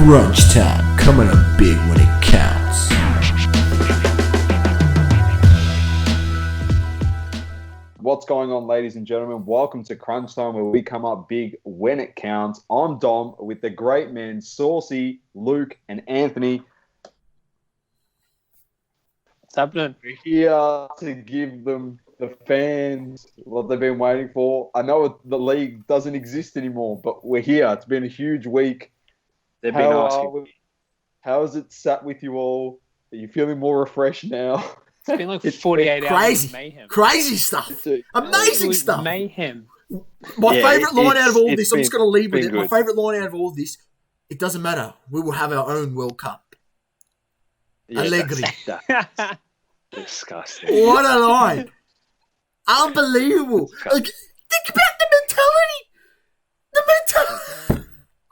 Crunch time, coming up big when it counts. What's going on, ladies and gentlemen? Welcome to Crunch Time, where we come up big when it counts. I'm Dom with the great men Saucy, Luke, and Anthony. What's happening? We're here to give them, the fans, what they've been waiting for. I know the league doesn't exist anymore, but we're here. It's been a huge week. They've been asking. How has it sat with you all? Are you feeling more refreshed now? It's been like 48 hours of mayhem. Crazy stuff. Amazing stuff. Mayhem. My favourite line out of all this, I'm just going to leave with it. Good. My favourite line out of all this, it doesn't matter. We will have our own World Cup. Yeah, Allegri. That's disgusting. What a line. Unbelievable. Like, think about the mentality.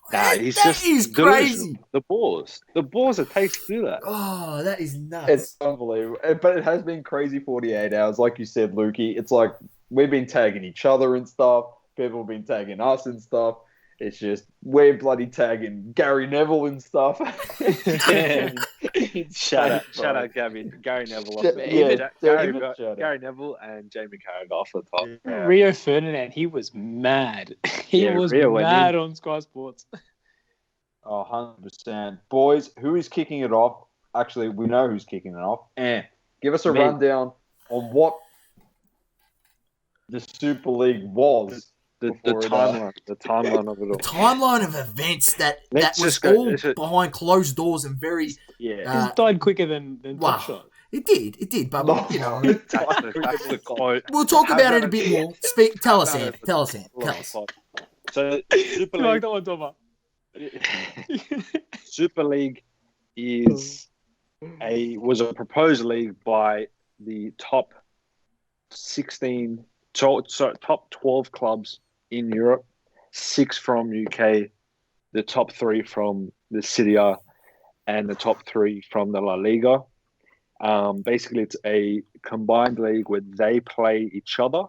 Nah, he's That just is delusional. crazy. The balls it takes to do that. Oh, that is nuts. It's unbelievable. But it has been crazy 48 hours. Like you said, Lukey, it's like we've been tagging each other and stuff. People have been tagging us and stuff. It's just, we're bloody tagging Gary Neville and stuff. Shout out Gary Neville. Gary Neville and Jamie Carragher off the top. Yeah. Rio Ferdinand, he was mad. He was mad on Sky Sports. Oh, 100%. Boys, who is kicking it off? Actually, we know who's kicking it off. And give us a rundown on what the Super League was. The timeline of it all. The timeline of events that Let's was just go- all let's just- behind closed doors and very... He's died quicker than wow. Top Shot. It did, but, you know... That's the quote. We'll talk about it a bit more. Tell us, Ant. Tell us. So Super You like League, that one, Toma? Super League was a proposed league by the top 12 clubs in Europe, 6 from UK, the top 3 from the Serie A, and the top 3 from the La Liga. Basically, it's a combined league where they play each other.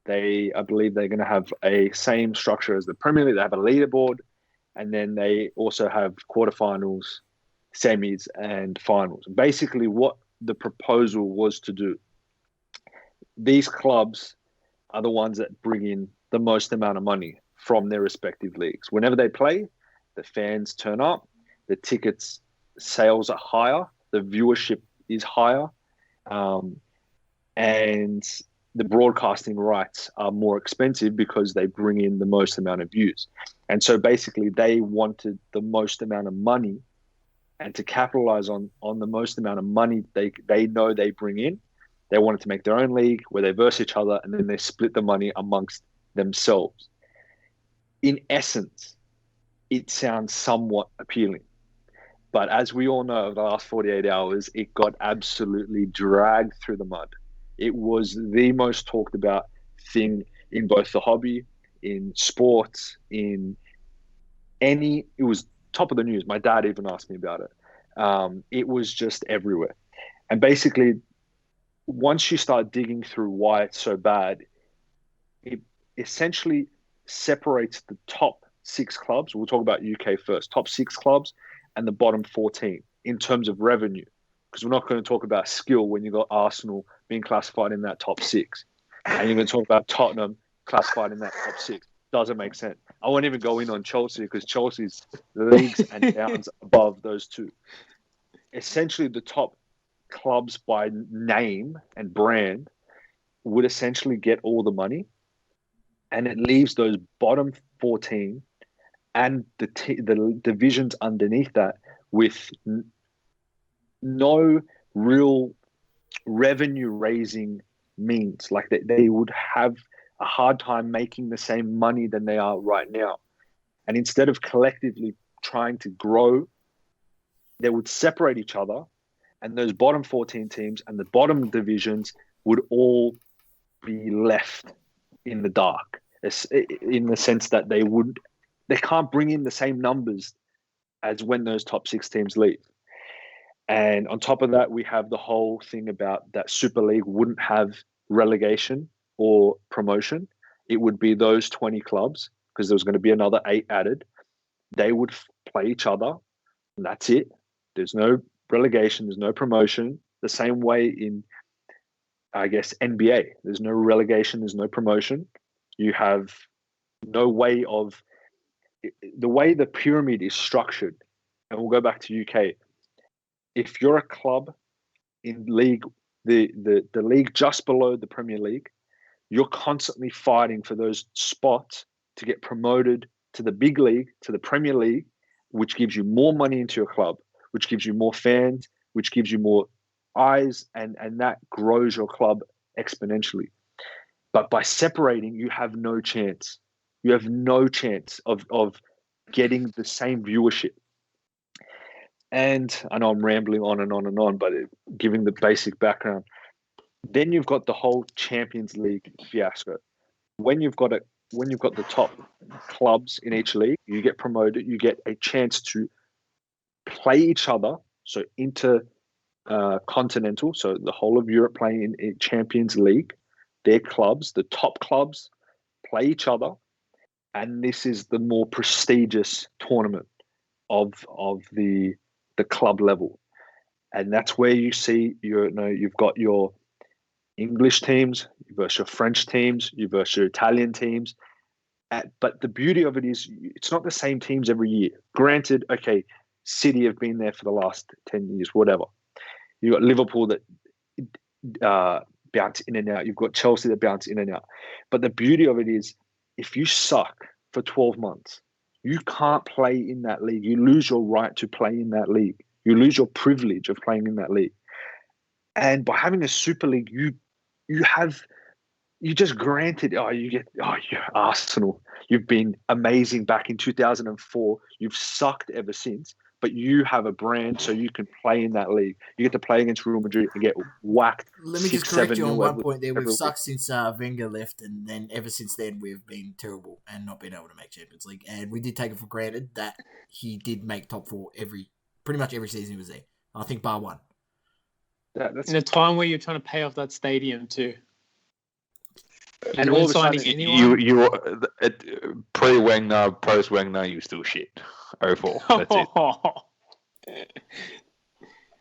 I believe they're going to have a same structure as the Premier League. They have a leaderboard, and then they also have quarterfinals, semis, and finals. Basically, what the proposal was to do, these clubs are the ones that bring in the most amount of money from their respective leagues. Whenever they play, the fans turn up, the tickets sales are higher, the viewership is higher, and the broadcasting rights are more expensive because they bring in the most amount of views. And so basically they wanted the most amount of money, and to capitalize on the most amount of money they know they bring in, they wanted to make their own league where they verse each other and then they split the money amongst themselves. In essence, it sounds somewhat appealing. But as we all know, over the last 48 hours, it got absolutely dragged through the mud. It was the most talked about thing in both the hobby, in sports, it was top of the news. My dad even asked me about it. It was just everywhere. And basically, once you start digging through why it's so bad, it essentially separates the top 6 clubs. We'll talk about UK first. Top 6 clubs and the bottom 14 in terms of revenue. Because we're not going to talk about skill when you've got Arsenal being classified in that top 6. And you're going to talk about Tottenham classified in that top 6. Doesn't make sense. I won't even go in on Chelsea because Chelsea's leagues and downs above those two. Essentially, the top clubs by name and brand would essentially get all the money, and it leaves those bottom 14 and the divisions underneath that with no real revenue raising means. Like they would have a hard time making the same money than they are right now. And instead of collectively trying to grow, they would separate each other, and those bottom 14 teams and the bottom divisions would all be left in the dark, in the sense that they can't bring in the same numbers as when those top 6 teams leave. And on top of that, we have the whole thing about that Super League wouldn't have relegation or promotion. It would be those 20 clubs, because there was going to be another 8 added. They would play each other, and that's it. There's no relegation, there's no promotion. The same way in, I guess, NBA. There's no relegation, there's no promotion. You have no way of the way the pyramid is structured. And we'll go back to UK. If you're a club in league, the league just below the Premier League, you're constantly fighting for those spots to get promoted to the big league, to the Premier League, which gives you more money into your club, which gives you more fans, which gives you more eyes, and that grows your club exponentially. But by separating, you have no chance. You have no chance of getting the same viewership. And I know I'm rambling on and on and on, but giving the basic background, then you've got the whole Champions League fiasco. When you've got the top clubs in each league, you get promoted, you get a chance to play each other. So continental, so the whole of Europe playing in Champions League, their clubs, the top clubs, play each other, and this is the more prestigious tournament of the club level, and that's where you see you've got your English teams versus your French teams, versus your Italian teams. But the beauty of it is it's not the same teams every year. Granted, okay, City have been there for the last 10 years, whatever. You've got Liverpool that bounce in and out. You've got Chelsea that bounce in and out. But the beauty of it is if you suck for 12 months, you can't play in that league. You lose your right to play in that league. You lose your privilege of playing in that league. And by having a Super League, you just granted, you're Arsenal. You've been amazing back in 2004. You've sucked ever since. But you have a brand, so you can play in that league. You get to play against Real Madrid and get whacked. Let me just correct you on one point there. We've sucked since Wenger left, and then ever since then we've been terrible and not been able to make Champions League. And we did take it for granted that he did make top four pretty much every season he was there. I think bar one. That's in a time where you're trying to pay off that stadium too. And all of a sudden, you pre-Wenger, post-Wenger, you still shit. 04. That's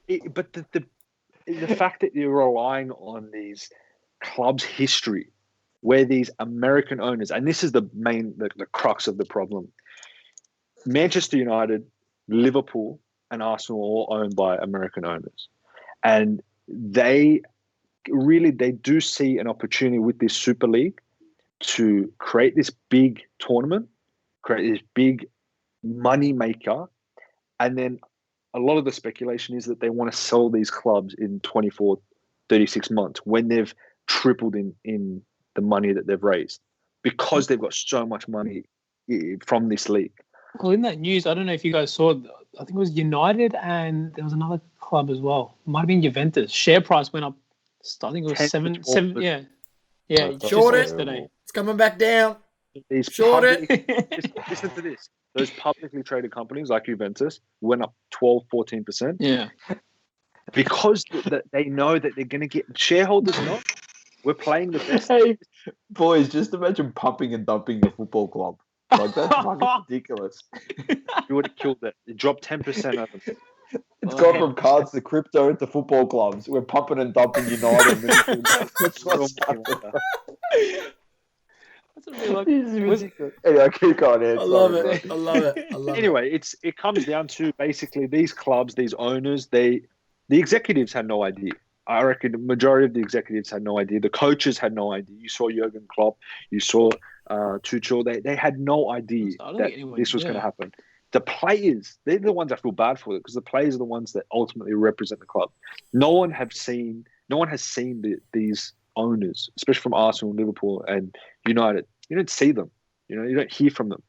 it. But the fact that you're relying on these clubs' history, where these American owners, and this is the crux of the problem. Manchester United, Liverpool, and Arsenal are all owned by American owners, and they do see an opportunity with this Super League to create this big tournament, create this big money maker, and then a lot of the speculation is that they want to sell these clubs in 24, 36 months when they've tripled in the money that they've raised because they've got so much money from this league. Well, in that news, I don't know if you guys saw, I think it was United and there was another club as well. It might have been Juventus. Share price went up. I think it was 7. Yeah. Short it. Yesterday. It's coming back down. Short it. Listen to this. Those publicly traded companies like Juventus went up 12, 14%. Yeah. Because they know that they're going to get shareholders. Not. We're playing the best. Hey, boys, just imagine pumping and dumping the football club. Like, that's fucking ridiculous. You would have killed it. You dropped 10% of them. It's gone from cards to crypto to football clubs. We're pumping and dumping United. That's ridiculous. Anyway, keep going. I love it. Anyway, it comes down to basically these clubs, these owners. The executives had no idea. I reckon the majority of the executives had no idea. The coaches had no idea. You saw Jurgen Klopp. You saw Tuchel. They had no idea that this was going to happen. The players, they're the ones I feel bad for, because the players are the ones that ultimately represent the club. No one has seen these owners, especially from Arsenal, Liverpool, and United. You don't see them. You don't hear from them.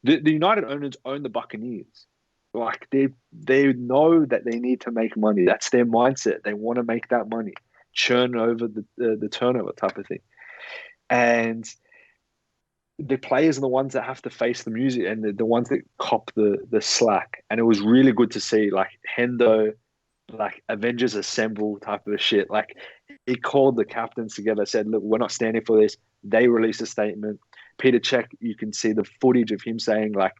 The United owners own the Buccaneers. Like they know that they need to make money. That's their mindset. They want to make that money, churn over the turnover type of thing. And the players are the ones that have to face the music, and the ones that cop the slack. And it was really good to see, like, Hendo, like Avengers Assemble type of shit. Like, he called the captains together, said, look, we're not standing for this. They released a statement. Peter Cech, you can see the footage of him saying, like,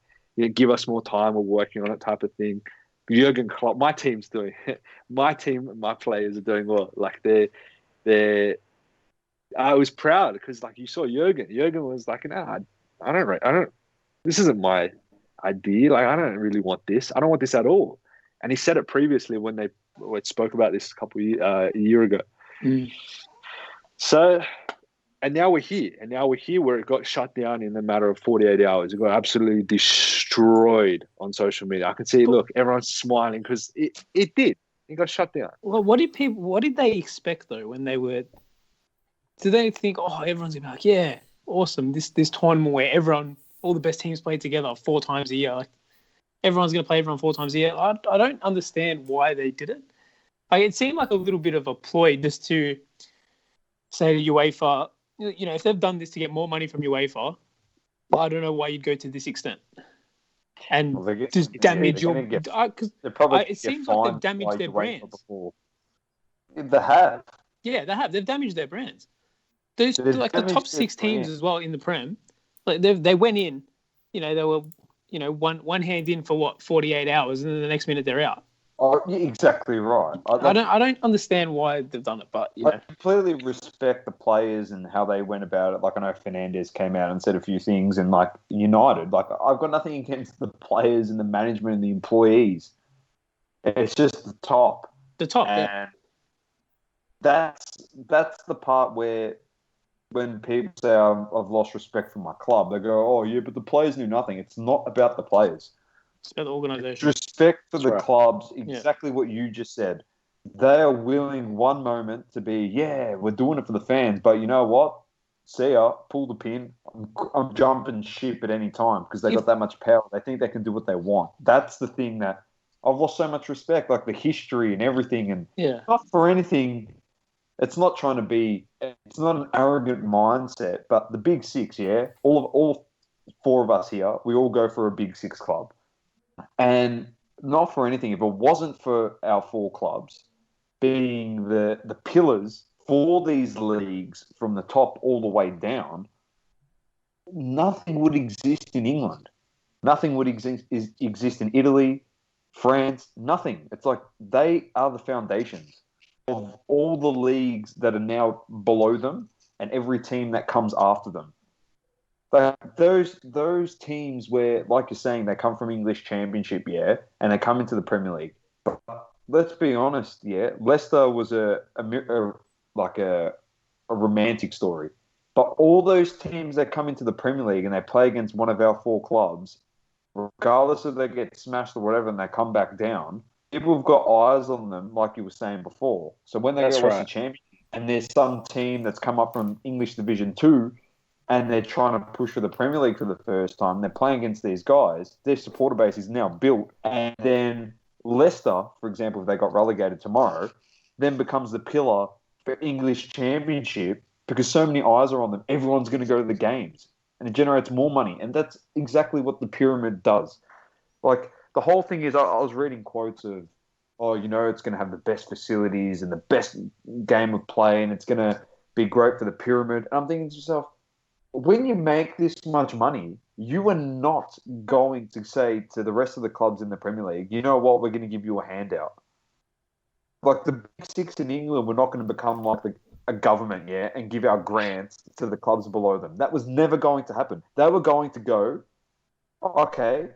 give us more time. We're working on it, type of thing. Jurgen Klopp, my team's doing. My team, my players are doing well. Like they're. I was proud because like you saw Jurgen. Jurgen was like, I don't. This isn't my idea. Like I don't really want this. I don't want this at all. And he said it previously when they spoke about this a year ago. Mm. So, and now we're here. And now we're here where it got shut down in a matter of 48 hours. It got absolutely destroyed on social media. I can see, look, everyone's smiling because it did. It got shut down. Well, what did they expect though when they were? Did they think, oh, everyone's gonna be like, yeah, awesome, this tournament where all the best teams play together 4 times a year, like everyone's gonna play everyone 4 times a year? I don't understand why they did it. Like it seemed like a little bit of a ploy just to say to UEFA, if they've done this to get more money from UEFA, I don't know why you'd go to this extent and just damage your. Because it seems like they've damaged their brands. They have. Yeah, they have. They've damaged their brands. Those like the top 6 teams as well in the Prem, like they went in, they were, one hand in for what 48 hours, and then the next minute they're out. Oh, you're exactly right. I don't understand why they've done it, but I completely respect the players and how they went about it. Like I know Fernandes came out and said a few things, and like United, like I've got nothing against the players and the management and the employees. It's just the top. And yeah. That's the part where when people say I've lost respect for my club, they go, "Oh yeah, but the players knew nothing." It's not about the players. It's about the organisation. It's respect for the clubs, exactly what you just said. They are willing one moment to be, we're doing it for the fans, but you know what? See ya, pull the pin. I'm jumping ship at any time because they got that much power. They think they can do what they want. That's the thing that I've lost so much respect, like the history and everything, and not for anything. It's not trying to be. It's not an arrogant mindset, but the Big Six, all 4 of us here, we all go for a Big Six club. And not for anything, if it wasn't for our 4 clubs being the pillars for these leagues from the top all the way down, nothing would exist in England. Nothing would exist in Italy, France, nothing. It's like they are the foundations of all the leagues that are now below them and every team that comes after them. But those teams where, like you're saying, they come from English Championship, and they come into the Premier League. But let's be honest, Leicester was a romantic story. But all those teams that come into the Premier League and they play against one of our 4 clubs, regardless if they get smashed or whatever, and they come back down, people have got eyes on them, like you were saying before. So when they get Leicester Championship, and there's some team that's come up from English Division 2. And they're trying to push for the Premier League for the first time. They're playing against these guys. Their supporter base is now built. And then Leicester, for example, if they got relegated tomorrow, then becomes the pillar for English Championship because so many eyes are on them. Everyone's going to go to the games. And it generates more money. And that's exactly what the pyramid does. Like, the whole thing is, I was reading quotes of, it's going to have the best facilities and the best game of play, and it's going to be great for the pyramid. And I'm thinking to myself, when you make this much money, you are not going to say to the rest of the clubs in the Premier League, you know what, we're going to give you a handout. Like the Big Six in England, we're not going to become like a government, and give our grants to the clubs below them. That was never going to happen. They were going to go, okay,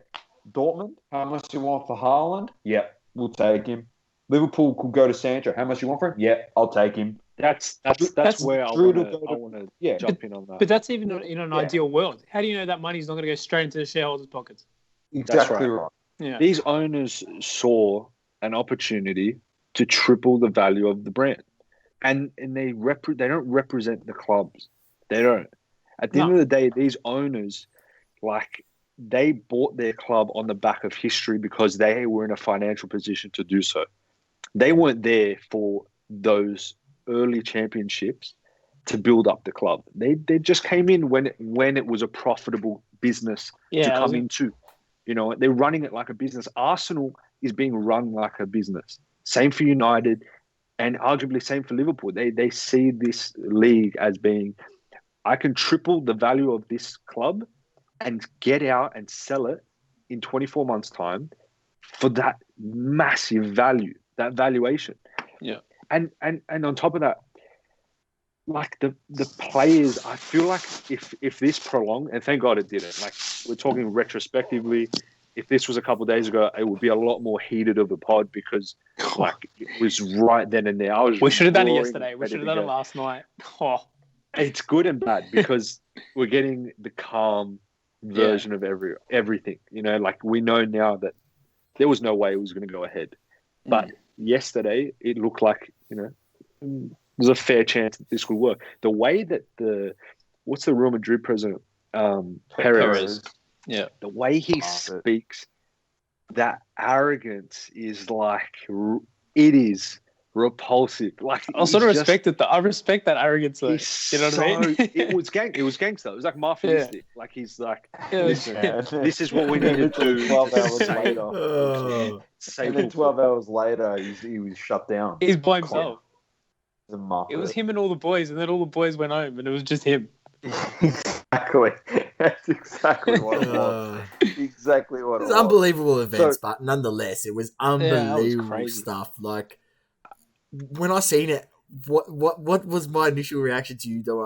Dortmund, how much do you want for Haaland? Yep, we'll take him. Liverpool could go to Sancho. How much do you want for him? Yep, I'll take him. That's where I want to jump in on that. But that's even in an ideal world. How do you know that money's not going to go straight into the shareholders' pockets? Exactly right. Yeah. These owners saw an opportunity to triple the value of the brand, and they don't represent the clubs. They don't. At the end of the day, these owners, they bought their club on the back of history because they were in a financial position to do so. They weren't there for those early championships to build up the club. They just came in when it was a profitable business to come into. They're running it like a business. Arsenal is being run like a business. Same for United, and arguably same for Liverpool. They see this league as being, I can triple the value of this club and get out and sell it in 24 months' time for that massive value, that valuation. Yeah. And on top of that, like the players, I feel like if this prolonged, and thank God it didn't. Like we're talking retrospectively, if this was a couple of days ago, it would be a lot more heated of a pod because like it was right then and there. We should have done it yesterday. We should have done it last night. Oh. It's good and bad because we're getting the calm version of everything. You know, like we know now that there was no way it was going to go ahead, but yesterday it looked like there's a fair chance that this could work. The way that what's the Real Madrid president, Perez, the way he speaks, that arrogance is like it is repulsive. Like I sort of respect it. I respect that arrogance. Though. You know what I mean? It was gangster. It was like mafiaistic. Yeah. Like he's like, listen, this is what we need to do. 12 hours later. And then 12 hours later, he was shut down. He's by himself. It was him and all the boys, and then all the boys went home, and it was just him. Exactly. That's exactly what it was. Exactly what it was. Unbelievable events, but nonetheless, it was unbelievable stuff. Like, when I seen it, what was my initial reaction to you, though?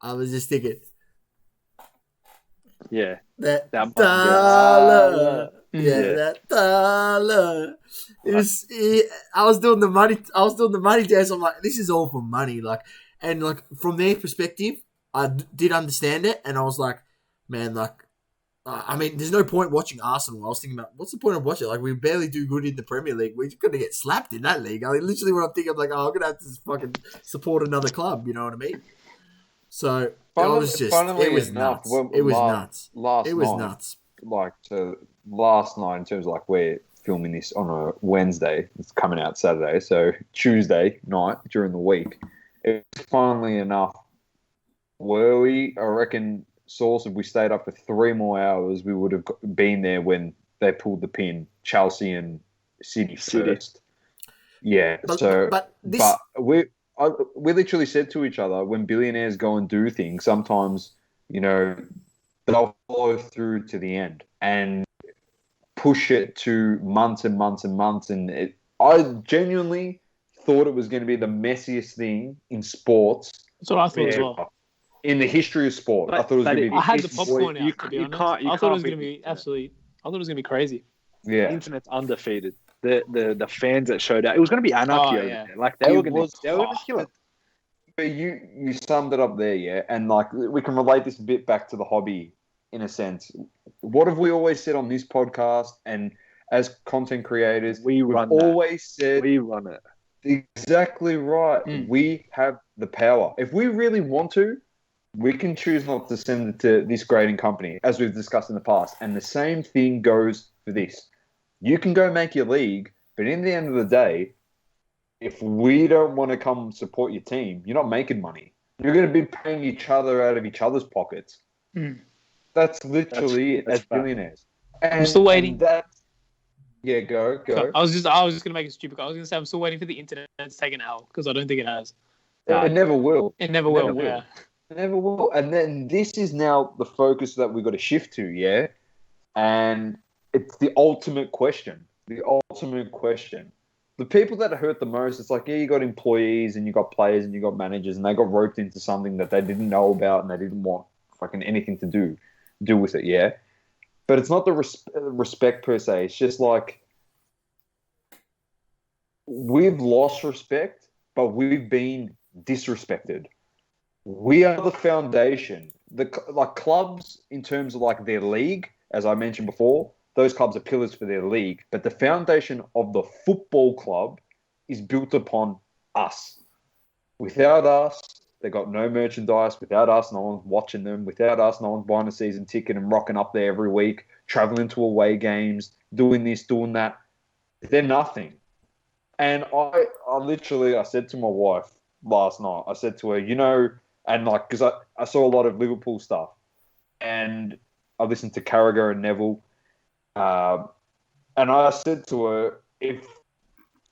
I was just thinking, that dollar. That dollar. I was doing the money dance. I'm like, this is all for money. Like, and like from their perspective, I did understand it, and I was like, man, like, I mean, there's no point watching Arsenal. I was thinking about, what's the point of watching? Like, we barely do good in the Premier League. We're just going to get slapped in that league. I mean, literally what I'm thinking, I'm like, oh, I'm going to have to fucking support another club. You know what I mean? So, it was nuts. It was nuts. It was nuts. Like, so last night, in terms of like, we're filming this on a Wednesday. It's coming out Saturday. So, Tuesday night during the week, it was funnily enough, I reckon, Source, if we stayed up for 3 more hours, we would have been there when they pulled the pin, Chelsea and City first. Yeah, but we literally said to each other, when billionaires go and do things, sometimes, they'll follow through to the end and push it to months and months and months. And I genuinely thought it was going to be the messiest thing in sports. That's what I thought as well. In the history of sport, I thought it was going to be. I had the popcorn out. To be honest, I thought it was going to be absolutely. I thought it was going to be crazy. Yeah, the internet's undefeated. The fans that showed out, it was going to be anarchy over there. Like they were going to kill it. But you summed it up there, yeah. And like we can relate this a bit back to the hobby, in a sense. What have we always said on this podcast and as content creators? We run it. Exactly right. We have the power. If we really want to, we can choose not to send it to this grading company, as we've discussed in the past. And the same thing goes for this. You can go make your league, but in the end of the day, if we don't want to come support your team, you're not making money. You're going to be paying each other out of each other's pockets. That's literally it as billionaires. I'm still waiting. Yeah, go. I was just going to make it stupid. I was going to say I'm still waiting for the internet to take an L because I don't think it has. It never will. It never will. Yeah. It never will. And then this is now the focus that we've got to shift to, yeah? And it's the ultimate question. The people that are hurt the most, it's like, yeah, you got employees and you got players and you got managers and they got roped into something that they didn't know about and they didn't want fucking anything to do with it, yeah? But it's not the respect per se. It's just like we've lost respect, but we've been disrespected. We are the foundation. Like clubs, in terms of like their league, as I mentioned before, those clubs are pillars for their league. But the foundation of the football club is built upon us. Without us, they got no merchandise. Without us, no one's watching them. Without us, no one's buying a season ticket and rocking up there every week, traveling to away games, doing this, doing that. They're nothing. And I said to my wife last night, I said to her, and like, because I saw a lot of Liverpool stuff, and I listened to Carragher and Neville, and I said to her, if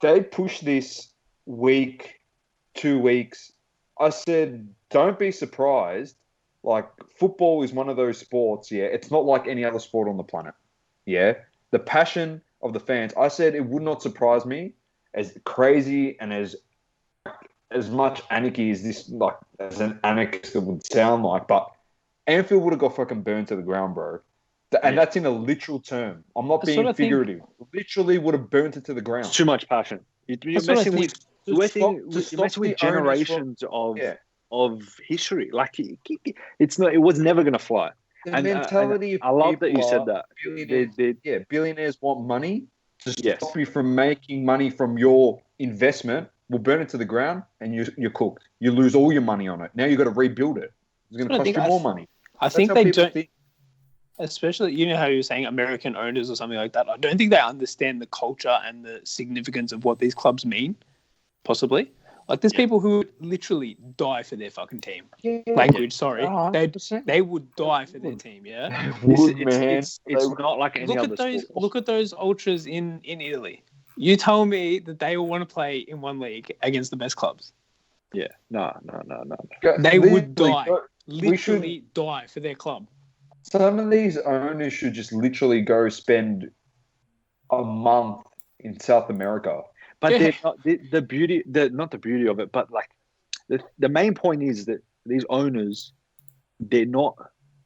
they push this week, 2 weeks, I said, don't be surprised. Like, football is one of those sports, yeah, it's not like any other sport on the planet. yeah, the passion of the fans. I said it would not surprise me, as crazy and as much anarchy as this, like, as an anarchist it would sound like, but Anfield would have got fucking burned to the ground, bro. And that's in a literal term. I'm not being figurative. Literally would have burnt it to the ground. It's too much passion. You're messing with generations of history. Like it's not. It was never going to fly. The mentality of I love that you said that. Billionaires want money to stop you from making money from your investment. We'll burn it to the ground, and you're cooked. You lose all your money on it. Now you've got to rebuild it. It's going to cost you more money. I think they don't. Especially, you know how you're saying American owners or something like that. I don't think they understand the culture and the significance of what these clubs mean. Possibly, like there's people who would literally die for their fucking team. Language, sorry, they would die for their team. Yeah, it's not like any other sport. Look at those ultras in Italy. You tell me that they will want to play in one league against the best clubs. Yeah, no. They would die. Literally die for their club. Some of these owners should just literally go spend a month in South America. But they're not the beauty. Not the beauty of it, but like the main point is that these owners, they're not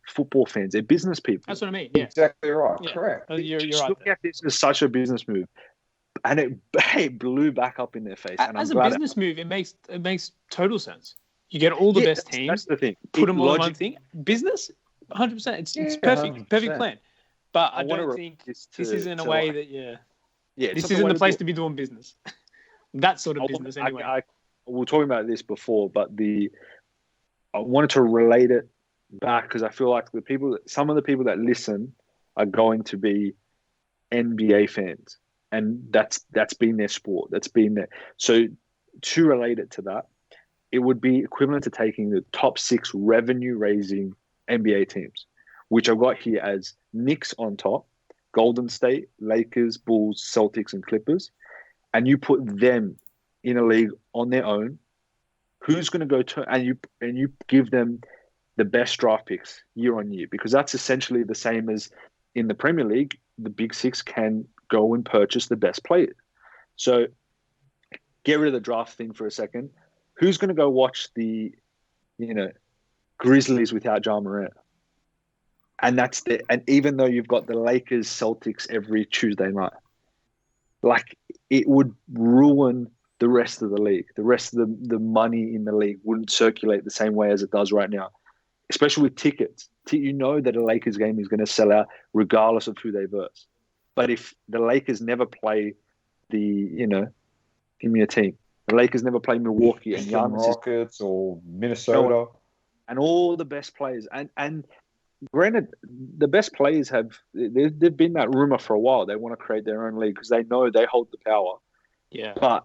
football fans. They're business people. That's what I mean. Yeah. Exactly right. Yeah. Correct. You're just right. Look at this as such a business move, and it blew back up in their face. And as a business move, it makes total sense. You get all the best teams. That's the thing. Put them all in one thing. Business, 100%. It's perfect. 100%. Perfect plan. But I don't think this isn't a way that this isn't the place to be doing business. That sort of business, anyway. We were talking about this before, but I wanted to relate it back because I feel like some of the people that listen are going to be NBA fans, and that's been their sport. That's been there. So to relate it to that, it would be equivalent to taking the top 6 revenue-raising NBA teams, which I've got here as Knicks on top, Golden State, Lakers, Bulls, Celtics, and Clippers, and you put them in a league on their own. Who's going to go to and you give them the best draft picks year on year, because that's essentially the same as in the Premier League. The Big 6 can go and purchase the best players. So get rid of the draft thing for a second. Who's going to go watch the, Grizzlies without Ja Morant? And and even though you've got the Lakers, Celtics every Tuesday night, like it would ruin the rest of the league. The rest of the money in the league wouldn't circulate the same way as it does right now, especially with tickets. You know that a Lakers game is going to sell out regardless of who they verse. But if the Lakers never play give me a team. The Lakers never play Milwaukee and Giannis Rockets or Minnesota. And all the best players. And granted, the best players they've been that rumor for a while. They want to create their own league because they know they hold the power. Yeah. But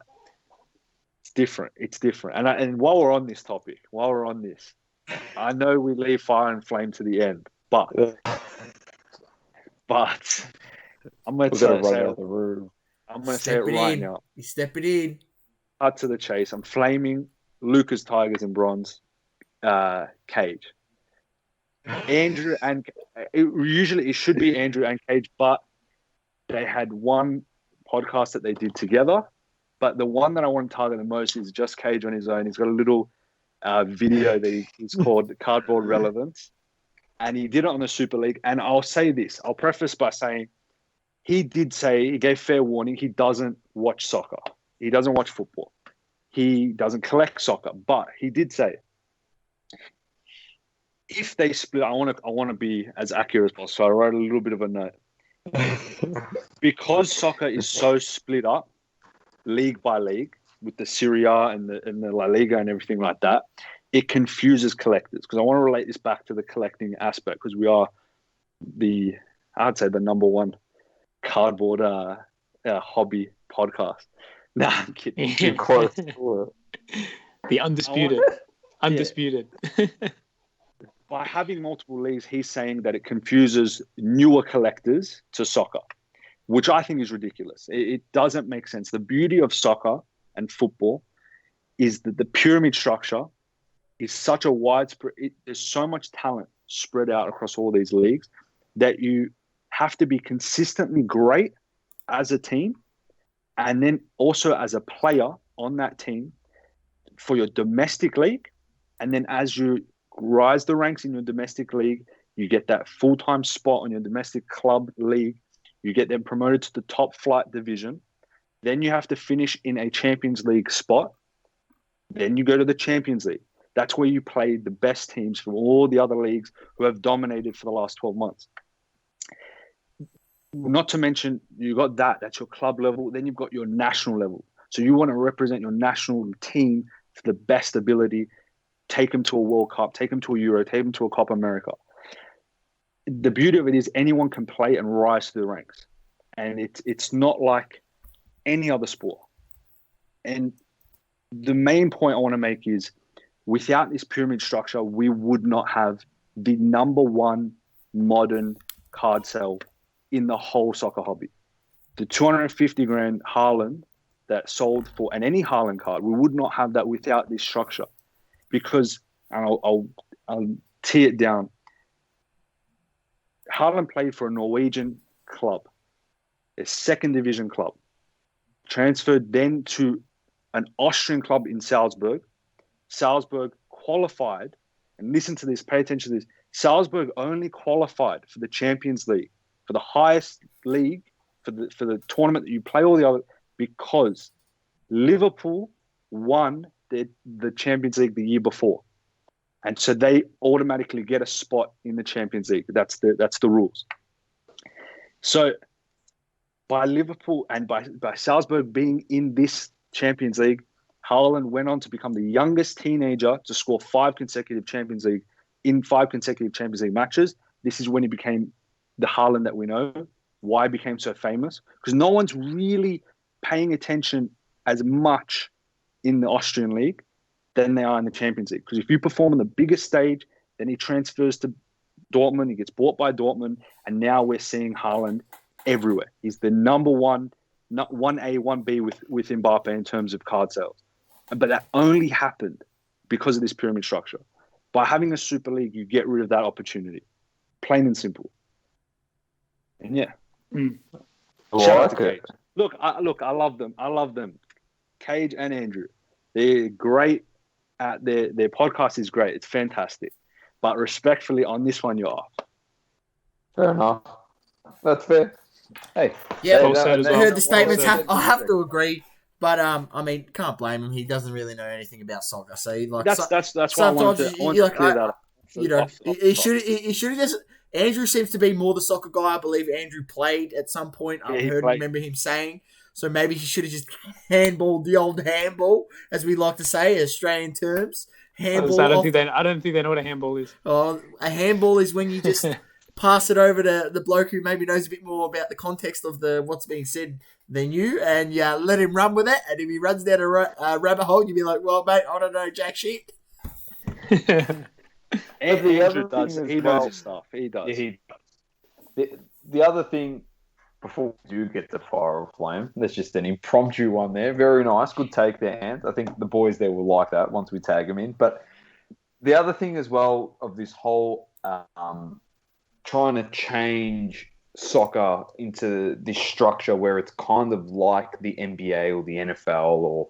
it's different. And while we're on this topic, I know we leave fire and flame to the end, but I'm going to say it right now. You step it in. Cut to the chase. I'm flaming Lucas Tigers in bronze. Cage. Andrew and usually it should be Andrew and Cage, but they had one podcast that they did together. But the one that I want to target the most is just Cage on his own. He's got a little video that he's called Cardboard Relevance, and he did it on the Super League. And I'll say this: I'll preface by saying he gave fair warning. He doesn't watch soccer. He doesn't watch football. He doesn't collect soccer. But he did say, if they split, I want to be as accurate as possible. So I wrote a little bit of a note. Because soccer is so split up, league by league, with the Serie A and the La Liga and everything like that, it confuses collectors. Because I want to relate this back to the collecting aspect, because we are I'd say the number one cardboard hobby podcast. Nah, I'm kidding. Too close. The undisputed. By having multiple leagues, he's saying that it confuses newer collectors to soccer, which I think is ridiculous. It doesn't make sense. The beauty of soccer and football is that the pyramid structure is such a widespread. There's so much talent spread out across all these leagues that you have to be consistently great as a team, and then also as a player on that team for your domestic league. And then as you rise the ranks in your domestic league, you get that full-time spot on your domestic club league. You get them promoted to the top flight division. Then you have to finish in a Champions League spot. Then you go to the Champions League. That's where you play the best teams from all the other leagues who have dominated for the last 12 months. Not to mention, you got that's your club level. Then you've got your national level. So you want to represent your national team to the best ability, take them to a World Cup, take them to a Euro, take them to a Copa America. The beauty of it is anyone can play and rise through the ranks. And it's not like any other sport. And the main point I want to make is without this pyramid structure, we would not have the number one modern card sale in the whole soccer hobby. The 250 grand Haaland that sold for, and any Haaland card, we would not have that without this structure. Because, and I'll tee it down, Haaland played for a Norwegian club, a second division club, transferred then to an Austrian club in Salzburg. Salzburg qualified, and listen to this, pay attention to this. Salzburg only qualified for the Champions League, for the highest league, for the tournament that you play all the other, because Liverpool won the Champions League the year before. And so they automatically get a spot in the Champions League. That's the rules. So by Liverpool and by Salzburg being in this Champions League, Haaland went on to become the youngest teenager to score 5 consecutive Champions League matches. This is when he became the Haaland that we know. Why he became so famous? Because no one's really paying attention as much in the Austrian league than they are in the Champions League. Because if you perform on the biggest stage, then he transfers to Dortmund, he gets bought by Dortmund, and now we're seeing Haaland everywhere. He's the number one, not 1A, 1B with Mbappe in terms of card sales. But that only happened because of this pyramid structure. By having a Super League, you get rid of that opportunity. Plain and simple. And yeah. Shout out to Cage. Look, I love them. I love them. Cage and Andrew. They're great. Their podcast is great. It's fantastic. But respectfully, on this one, you're off. Fair enough. That's fair. Hey. Yeah, I heard the statements. I have to agree. But I mean, can't blame him. He doesn't really know anything about soccer. So that's why I wanted to clear that up. He should have just. Andrew seems to be more the soccer guy. I believe Andrew played at some point. I remember him saying. So maybe he should have just handballed the old handball, as we like to say, Australian terms. Handball. I don't think they know what a handball is. Oh, a handball is when you just pass it over to the bloke who maybe knows a bit more about the context of what's being said than you, and let him run with it. And if he runs down a rabbit hole, you'd be like, "Well, mate, I don't know jack shit." Andrew does. He knows his stuff. He does. Yeah, the other thing, before we do get to Fire or Flame, there's just an impromptu one there. Very nice. Good take there, Ant. I think the boys there will like that once we tag them in. But the other thing as well of this whole trying to change soccer into this structure where it's kind of like the NBA or the NFL or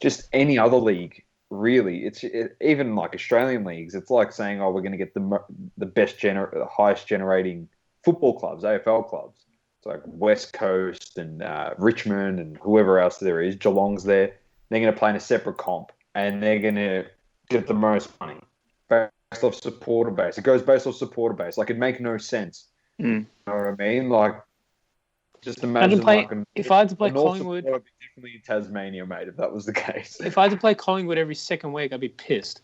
just any other league, really. Even like Australian leagues, it's like saying, oh, we're going to get the best, highest generating football clubs, AFL clubs. It's like West Coast and Richmond and whoever else there is. Geelong's there. They're going to play in a separate comp and they're going to get the most money based off supporter base. It goes based off supporter base. Like, it'd make no sense. You know what I mean? Like, just imagine if I had to play Collingwood, would be differently in Tasmania, mate. If that was the case, if I had to play Collingwood every second week, I'd be pissed.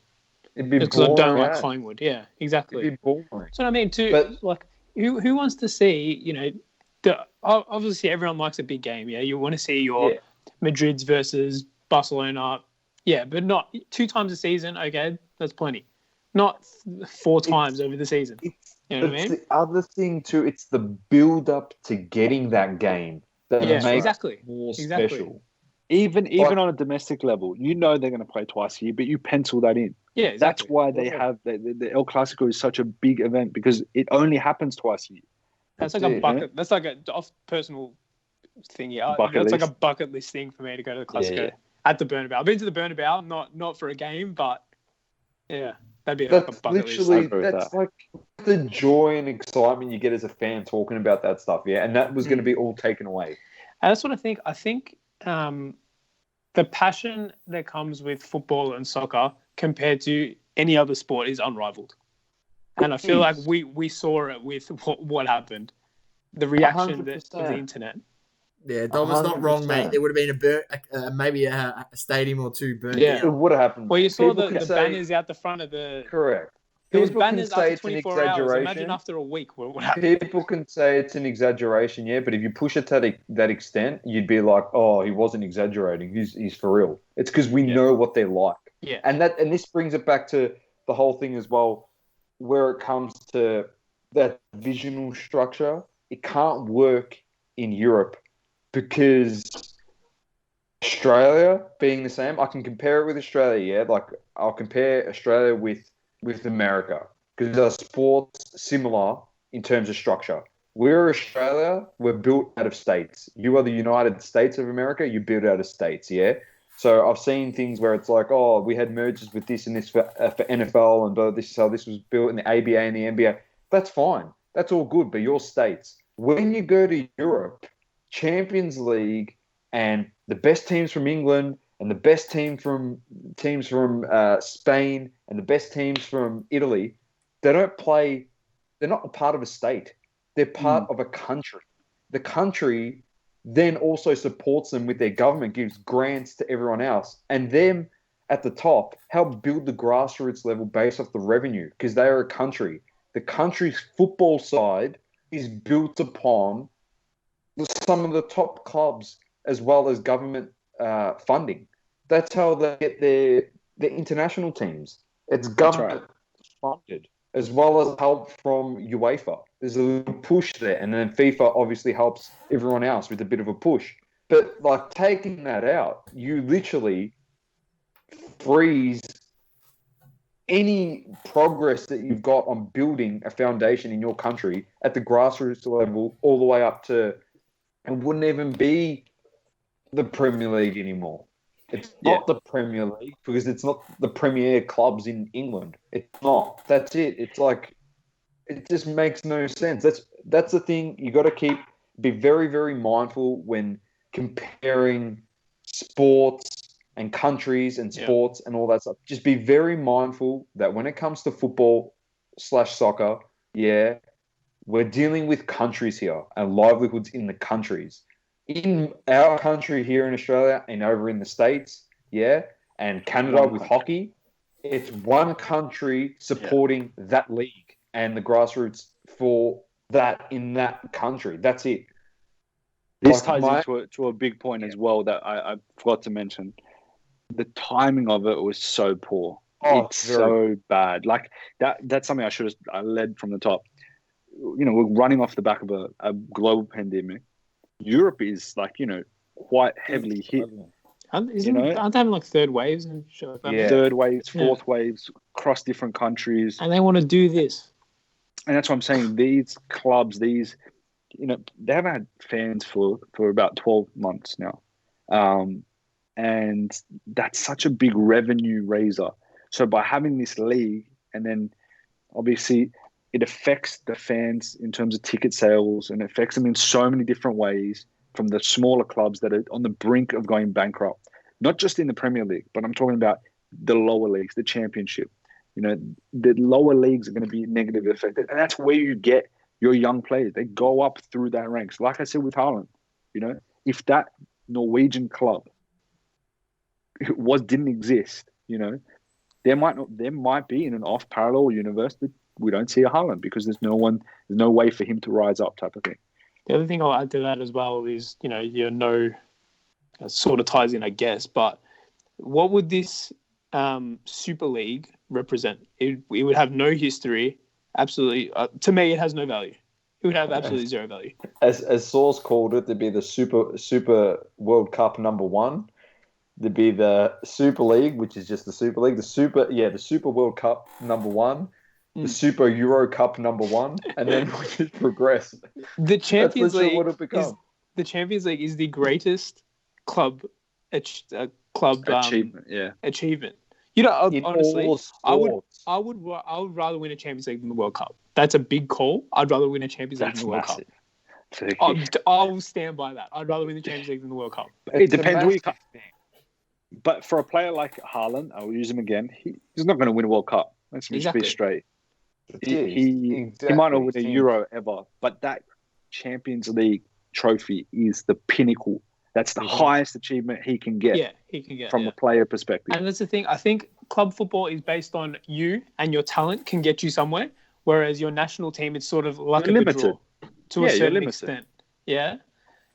It'd be because I don't like Collingwood. Yeah, exactly. It'd be boring. So I mean, too. But, like, who wants to see? Obviously, everyone likes a big game. Yeah, you want to see your Madrid's versus Barcelona. Yeah, but not 2 times a season. Okay, that's plenty. Not 4 times over the season. You know what I mean? The other thing too, it's the build up to getting that game that makes it more special. Even on a domestic level, you know they're going to play twice a year, but you pencil that in. Yeah, exactly. That's why they have the El Clasico is such a big event, because it only happens twice a year. That's like That's a it, bucket. That's like a off personal thing. Yeah, Bucket that's like list. a bucket list thing for me to go to the Classico Yeah. at the Bernabeu. I've been to the Bernabeu, not for a game, but yeah, that'd be like a That's bucket list. literally, agree with that's that. like the joy and excitement you get as a fan talking about that stuff, yeah? And that was going to be all taken away. And that's what I think. I think the passion that comes with football and soccer compared to any other sport is unrivaled. And I feel like we saw it with what happened. The reaction of the 100%. internet. Yeah, Dom was not wrong, mate. 100%. There would have been maybe a stadium or two burnt Yeah. It down. would have happened. Well, you saw People the could say- banners out the front of the. Correct. There was People can banners say after it's an 24 hours. Imagine exaggeration. after a week what happened. People can say it's an exaggeration, yeah, but if you push it to that extent, you'd be like, oh, he wasn't exaggerating. He's for real. It's because we know what they're like. Yeah. And this brings it back to the whole thing as well, where it comes to that visional structure. It can't work in Europe because Australia being the same, I can compare it with Australia, yeah? Like, I'll compare Australia with America because our sports similar in terms of structure. We're Australia, we're built out of states. You are the United States of America, you build out of states, yeah? So I've seen things where it's like, oh, we had mergers with this and this for NFL and blah, this is how this was built in the ABA and the NBA. That's fine. That's all good, but your states. When you go to Europe, Champions League and the best teams from England and the best teams from Spain and the best teams from Italy, they don't play. They're not a part of a state. They're part of a country. The country then also supports them with their government, gives grants to everyone else, and them at the top help build the grassroots level based off the revenue because they are a country. The country's football side is built upon some of the top clubs as well as government funding. That's how they get their international teams. It's government funded as well as help from UEFA. There's a little push there, and then FIFA obviously helps everyone else with a bit of a push. But like taking that out, you literally freeze any progress that you've got on building a foundation in your country at the grassroots level all the way up to it wouldn't even be the Premier League anymore. It's not the Premier League because it's not the premier clubs in England. It's not. That's it. It's like it just makes no sense. That's the thing you got to be very, very mindful when comparing sports and countries and sports and all that stuff. Just be very mindful that when it comes to football/soccer, we're dealing with countries here and livelihoods in the countries. In our country here in Australia and over in the States, and Canada with hockey, it's one country supporting that league and the grassroots for that in that country. That's it. This ties into a big point as well that I forgot to mention. The timing of it was so poor. It's so bad. Like that's something I led from the top. We're running off the back of a global pandemic. Europe is quite heavily hit. Aren't they having like third waves and shit like that? Third waves, fourth waves, across different countries. And they want to do this. And that's what I'm saying. These clubs, they haven't had fans for about 12 months now. And that's such a big revenue raiser. So by having this league, and then obviously it affects the fans in terms of ticket sales and affects them in so many different ways from the smaller clubs that are on the brink of going bankrupt. Not just in the Premier League, but I'm talking about the lower leagues, the Championship. The lower leagues are going to be negatively affected. And that's where you get your young players. They go up through that ranks. Like I said with Haaland, if that Norwegian club didn't exist, there might be in an off parallel universe that we don't see a Haaland because there's no way for him to rise up type of thing. The other thing I'll add to that as well is, sort of ties in, I guess, but what would this Super League represent? It would have no history. Absolutely. To me, it has no value. It would have absolutely zero value. As Source called it, there'd be the Super World Cup #1. There'd be the Super League, which is just the Super League. The Super World Cup #1. the Super Euro Cup #1, and then we just progress. The Champions That's literally League what it becomes. the Champions League is the greatest club Achievement, yeah. achievement. You know, In honestly, all I would sports. rather win a Champions League than the World Cup. That's a big call. I'd rather win a Champions League That's than the World massive. Cup. I'll stand by that. I'd rather win the Champions League than the World Cup. It It's a depends who you massive cut. thing. But for a player like Haaland, I'll use him again. He's not going to win a World Cup. Let's just Exactly. be straight. It He is. might not win Exactly. a Euro ever, but that Champions League trophy is the pinnacle. That's the highest achievement he can get Yeah, he can get from a player perspective. And that's the thing. I think club football is based on you and your talent can get you somewhere, whereas your national team, it's sort of luck You're of the limited. draw to Yeah, a you're certain limited. extent. Yeah.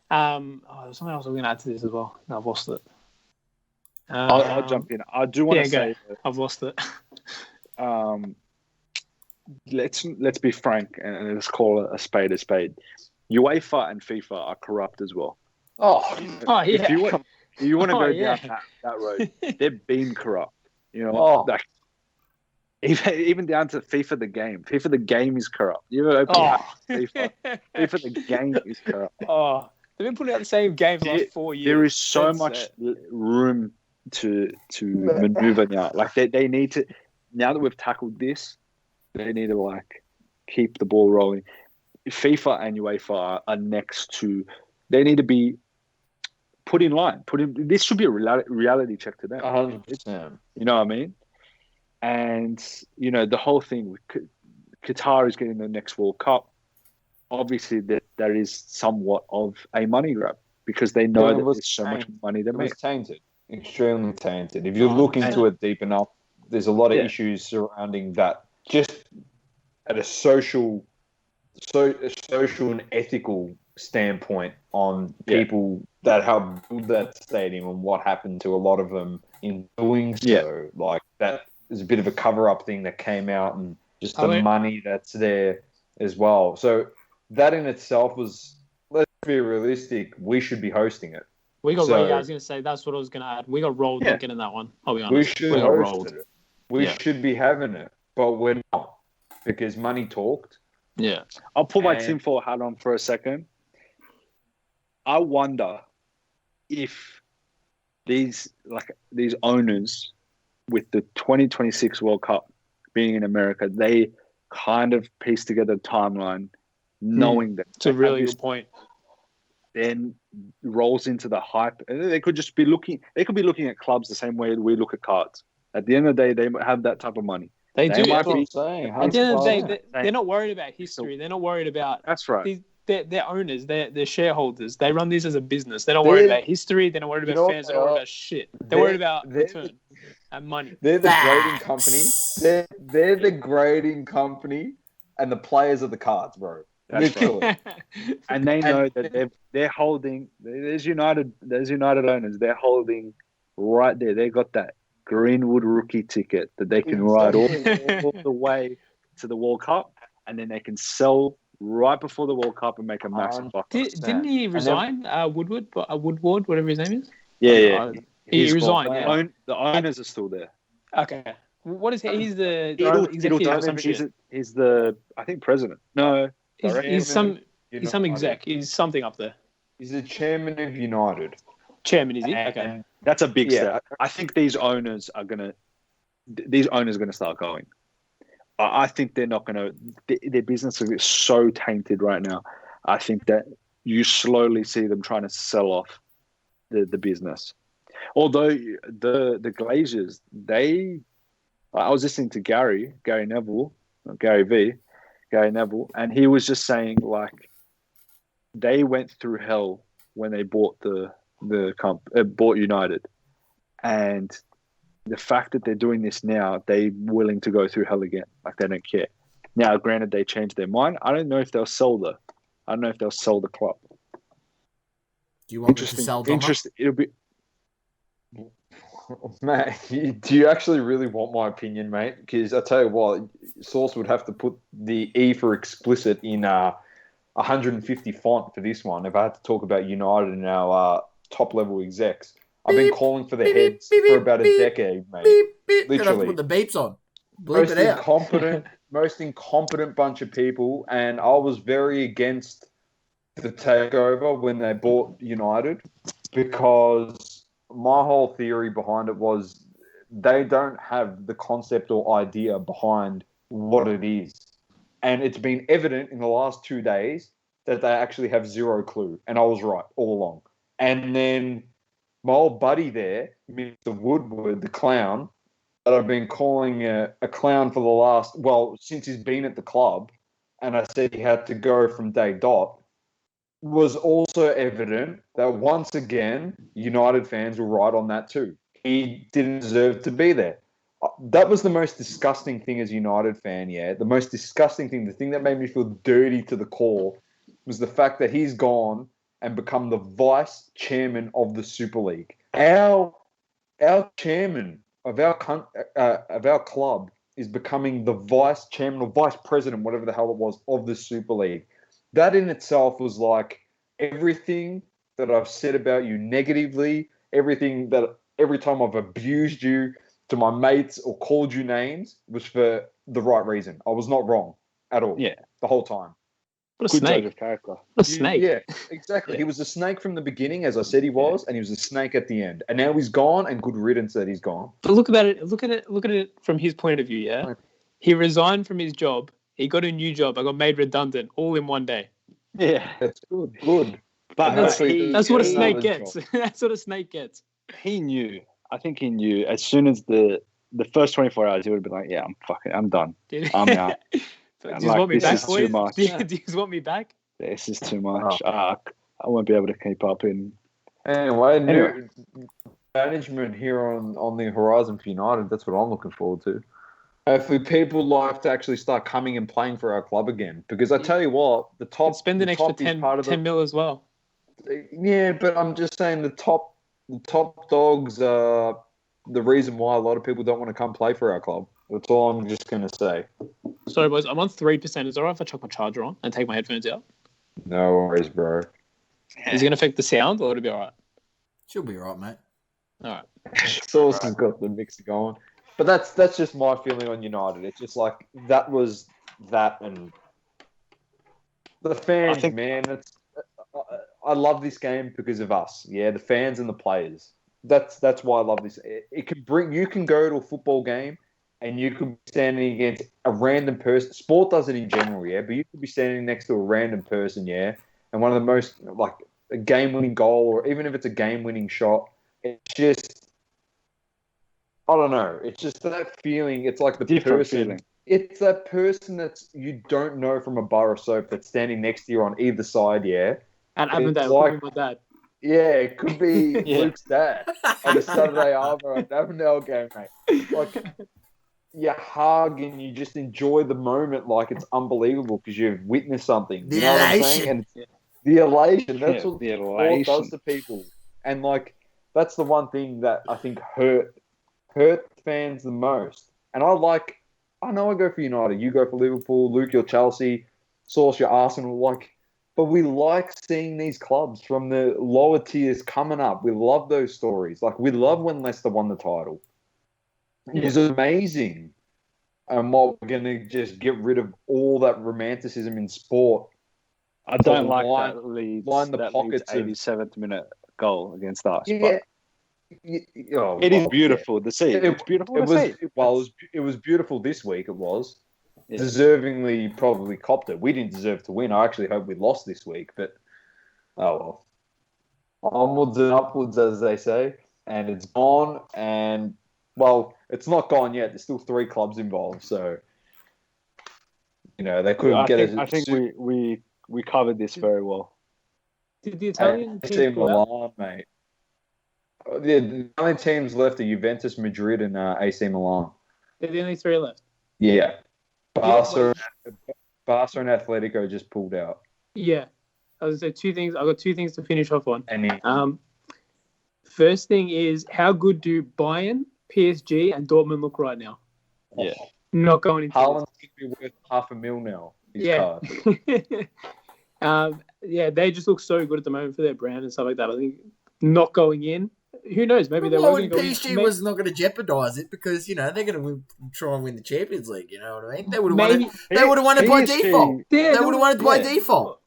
There's something else I'm going to add to this as well. No, I've lost it. I'll jump in. I do want yeah, to go. say, I've lost it. let's be frank and let's call a spade a spade. UEFA and FIFA are corrupt as well. Oh, Oh, yeah. If you want to Oh, go yeah. down that road, they've been corrupt. You know, Oh. like even down to FIFA the game. FIFA the game is corrupt. You ever open Oh. up FIFA? FIFA the game is corrupt. Oh, they've been putting out the same game for like 4 years. There is so That's much it. room to maneuver now. Like they need to, now that we've tackled this, they need to like keep the ball rolling. FIFA and UEFA are next to. They need to be put in line. This should be a reality check to them. 100%. You know what I mean? And you know the whole thing with Qatar is getting the next World Cup. Obviously, that is somewhat of a money grab because they know Yeah, it that was there's so much tainted. money to It was make. tainted, extremely tainted. If you Oh, look and- into it deep enough, there's a lot of Yeah. issues surrounding that. Just at a social and ethical standpoint on Yeah. people that helped build that stadium and what happened to a lot of them in doing so. Yeah. Like that is a bit of a cover-up thing that came out, and just the Oh, yeah. money that's there as well. So that in itself was, let's be realistic, we should be hosting it. We got So- yeah, I was going to say that's what I was going to add. We got rolled Yeah. not getting that one. I'll be We honest. should got host rolled. it. We Yeah. should be having it, but we're not because money talked. Yeah. I'll put my And- tinfoil hat on for a second. I wonder if these owners with the 2026 World Cup being in America, they kind of piece together a timeline, knowing that It's a really this good point. then rolls into the hype. And they could just be looking. They could be looking at clubs the same way we look at cards. At the end of the day, they have that type of money. They They do. might At That's what be- I'm saying. the end of the day, 100%. they're not worried about history. They're not worried about That's right. they're owners. They're shareholders. They run this as a business. They're not worried They're- about history. They're not worried you about know fans. what They're not worried they about shit. They're worried about they're- return and money. They're the grading Facts. company. They're the grading company, and the players are the cards, bro. That's right. Literally. And they know that they're holding. There's United owners. They're holding right there. They got that Greenwood rookie ticket that they can ride all the way to the World Cup, and then they can sell right before the World Cup and make a massive buck. Didn't he resign? Woodward, whatever his name is. Yeah. He He's resigned. gone. Yeah. The owners are still there. Okay. What is he? He's the It'll executive or some shit. he's the I think president. No, He's some United. exec. He's something up there. He's the chairman of United. Chairman, is he? Okay. And that's a big Yeah. step. I think these owners are gonna start going. I think they're not gonna. Their business is so tainted right now. I think that you slowly see them trying to sell off the business. Although the Glazers, I was listening to Gary Neville, and he was just saying like they went through hell when they bought bought United, and the fact that they're doing this now, they're willing to go through hell again. Like they don't care. Now, granted, they changed their mind. I don't know if they'll sell the club. Do you want me to sell Doma? Interesting. It'll be. Mate, do you actually really want my opinion, mate? Because I tell you what, Source would have to put the E for explicit in 150 font for this one if I had to talk about United and our top level execs. I've been calling for their heads for about a decade, mate. Beep, beep. Gonna have to Literally. put the beeps on. Bleep Most it out. incompetent, most incompetent bunch of people, and I was very against the takeover when they bought United, because my whole theory behind it was they don't have the concept or idea behind what it is. And it's been evident in the last 2 days that they actually have zero clue. And I was right all along. And then my old buddy there, Mr. Woodward, the clown, that I've been calling a clown for the last, since he's been at the club, and I said he had to go from day dot, was also evident that once again, United fans were right on that too. He didn't deserve to be there. That was the most disgusting thing as a United fan, yeah. The most disgusting thing, the thing that made me feel dirty to the core, was the fact that he's gone and become the vice chairman of the Super League. Our chairman of our club is becoming the vice chairman or vice president, whatever the hell it was, of the Super League. That in itself was like everything that I've said about you negatively, everything that every time I've abused you to my mates or called you names was for the right reason. I was not wrong at all. Yeah. The whole time. What a Good snake. judge of character. What a snake. Yeah, exactly. Yeah. He was a snake from the beginning, as I said he was, and he was a snake at the end. And now he's gone, and good riddance that he's gone. But look at it from his point of view, yeah? Right. He resigned from his job. He got a new job. I got made redundant all in one day. Yeah. That's good. Good. But That's what a he- snake another gets. That's what a snake gets. he knew. I think he knew as soon as the first 24 hours, he would have been like, yeah, I'm done. Dude. I'm out. Do I'm you like, want me this back, is too boys? much. Do you want me back? This is too much. I won't be able to keep up in. Anyway, Anyway. new management here on the horizon for United. That's what I'm looking forward to. Hopefully, people like to actually start coming and playing for our club again. Because I tell you what, the top Spend an the extra top is 10 part of the- mil as well. Yeah, but I'm just saying the top dogs are the reason why a lot of people don't want to come play for our club. That's all I'm just going to say. Sorry, boys. I'm on 3%. Is it all right if I chuck my charger on and take my headphones out? No worries, bro. Is it going to affect the sound or it'll be all right? She'll be right, mate. All right. Sauce has got the mixer going. But that's just my feeling on United. It's just like that was that, and the fans, man. I love this game because of us. Yeah, the fans and the players. That's why I love this. You can go to a football game and you could be standing against a random person. Sport does it in general, yeah, but you could be standing next to a random person, yeah, and one of the most, like, a game-winning goal, or even if it's a game-winning shot, it's just, I don't know. It's just that feeling. It's like the Different person. feeling. It's that person that you don't know from a bar of soap that's standing next to you on either side, yeah. And Avondale, It's like- could be my dad. Yeah, it could be Yeah. Luke's dad on a Saturday Arbor at Avondale game, mate. Like, you hug and you just enjoy the moment like it's unbelievable because you've witnessed something. The You know what I'm elation. saying? And the elation. That's Yeah, what the sport elation. does to people. And, like, that's the one thing that I think hurt fans the most. And I know I go for United. You go for Liverpool. Luke, you're Chelsea. Sauce, you're Arsenal. But we like seeing these clubs from the lower tiers coming up. We love those stories. Like, we love when Leicester won the title. It was amazing. And what we're going to just get rid of all that romanticism in sport. I don't Line- like that Leeds, line the that pockets Leeds of- 87th minute goal against us. Yeah. But it is beautiful to see. It- It's beautiful It to was see. it was beautiful this week. It was Yeah. deservingly probably copped it. We didn't deserve to win. I actually hope we lost this week, but oh well. Onwards and upwards, as they say, and it's gone. And well, it's not gone yet. There's still 3 clubs involved, so they couldn't I get think, it. I think we covered this very well. Did the Italian AC team pull out? Milan, mate. The only teams left are Juventus, Madrid, and AC Milan. They're the only 3 left. Yeah. Barca and Atletico just pulled out. Yeah. I was gonna say 2 things. I've got 2 things to finish off on. And First thing is, how good do Bayern, PSG, and Dortmund look right now? Yeah. Not going into Haaland's going to be worth $500,000 now. His Yeah. card. Yeah, they just look so good at the moment for their brand and stuff like that. I think not going in who knows? Maybe they Well, were going to go. PSG was not going to jeopardise it because they're going to try and win the Champions League. You know what I mean? They would have won it. They would have won it by default. Yeah, They would have won it by default.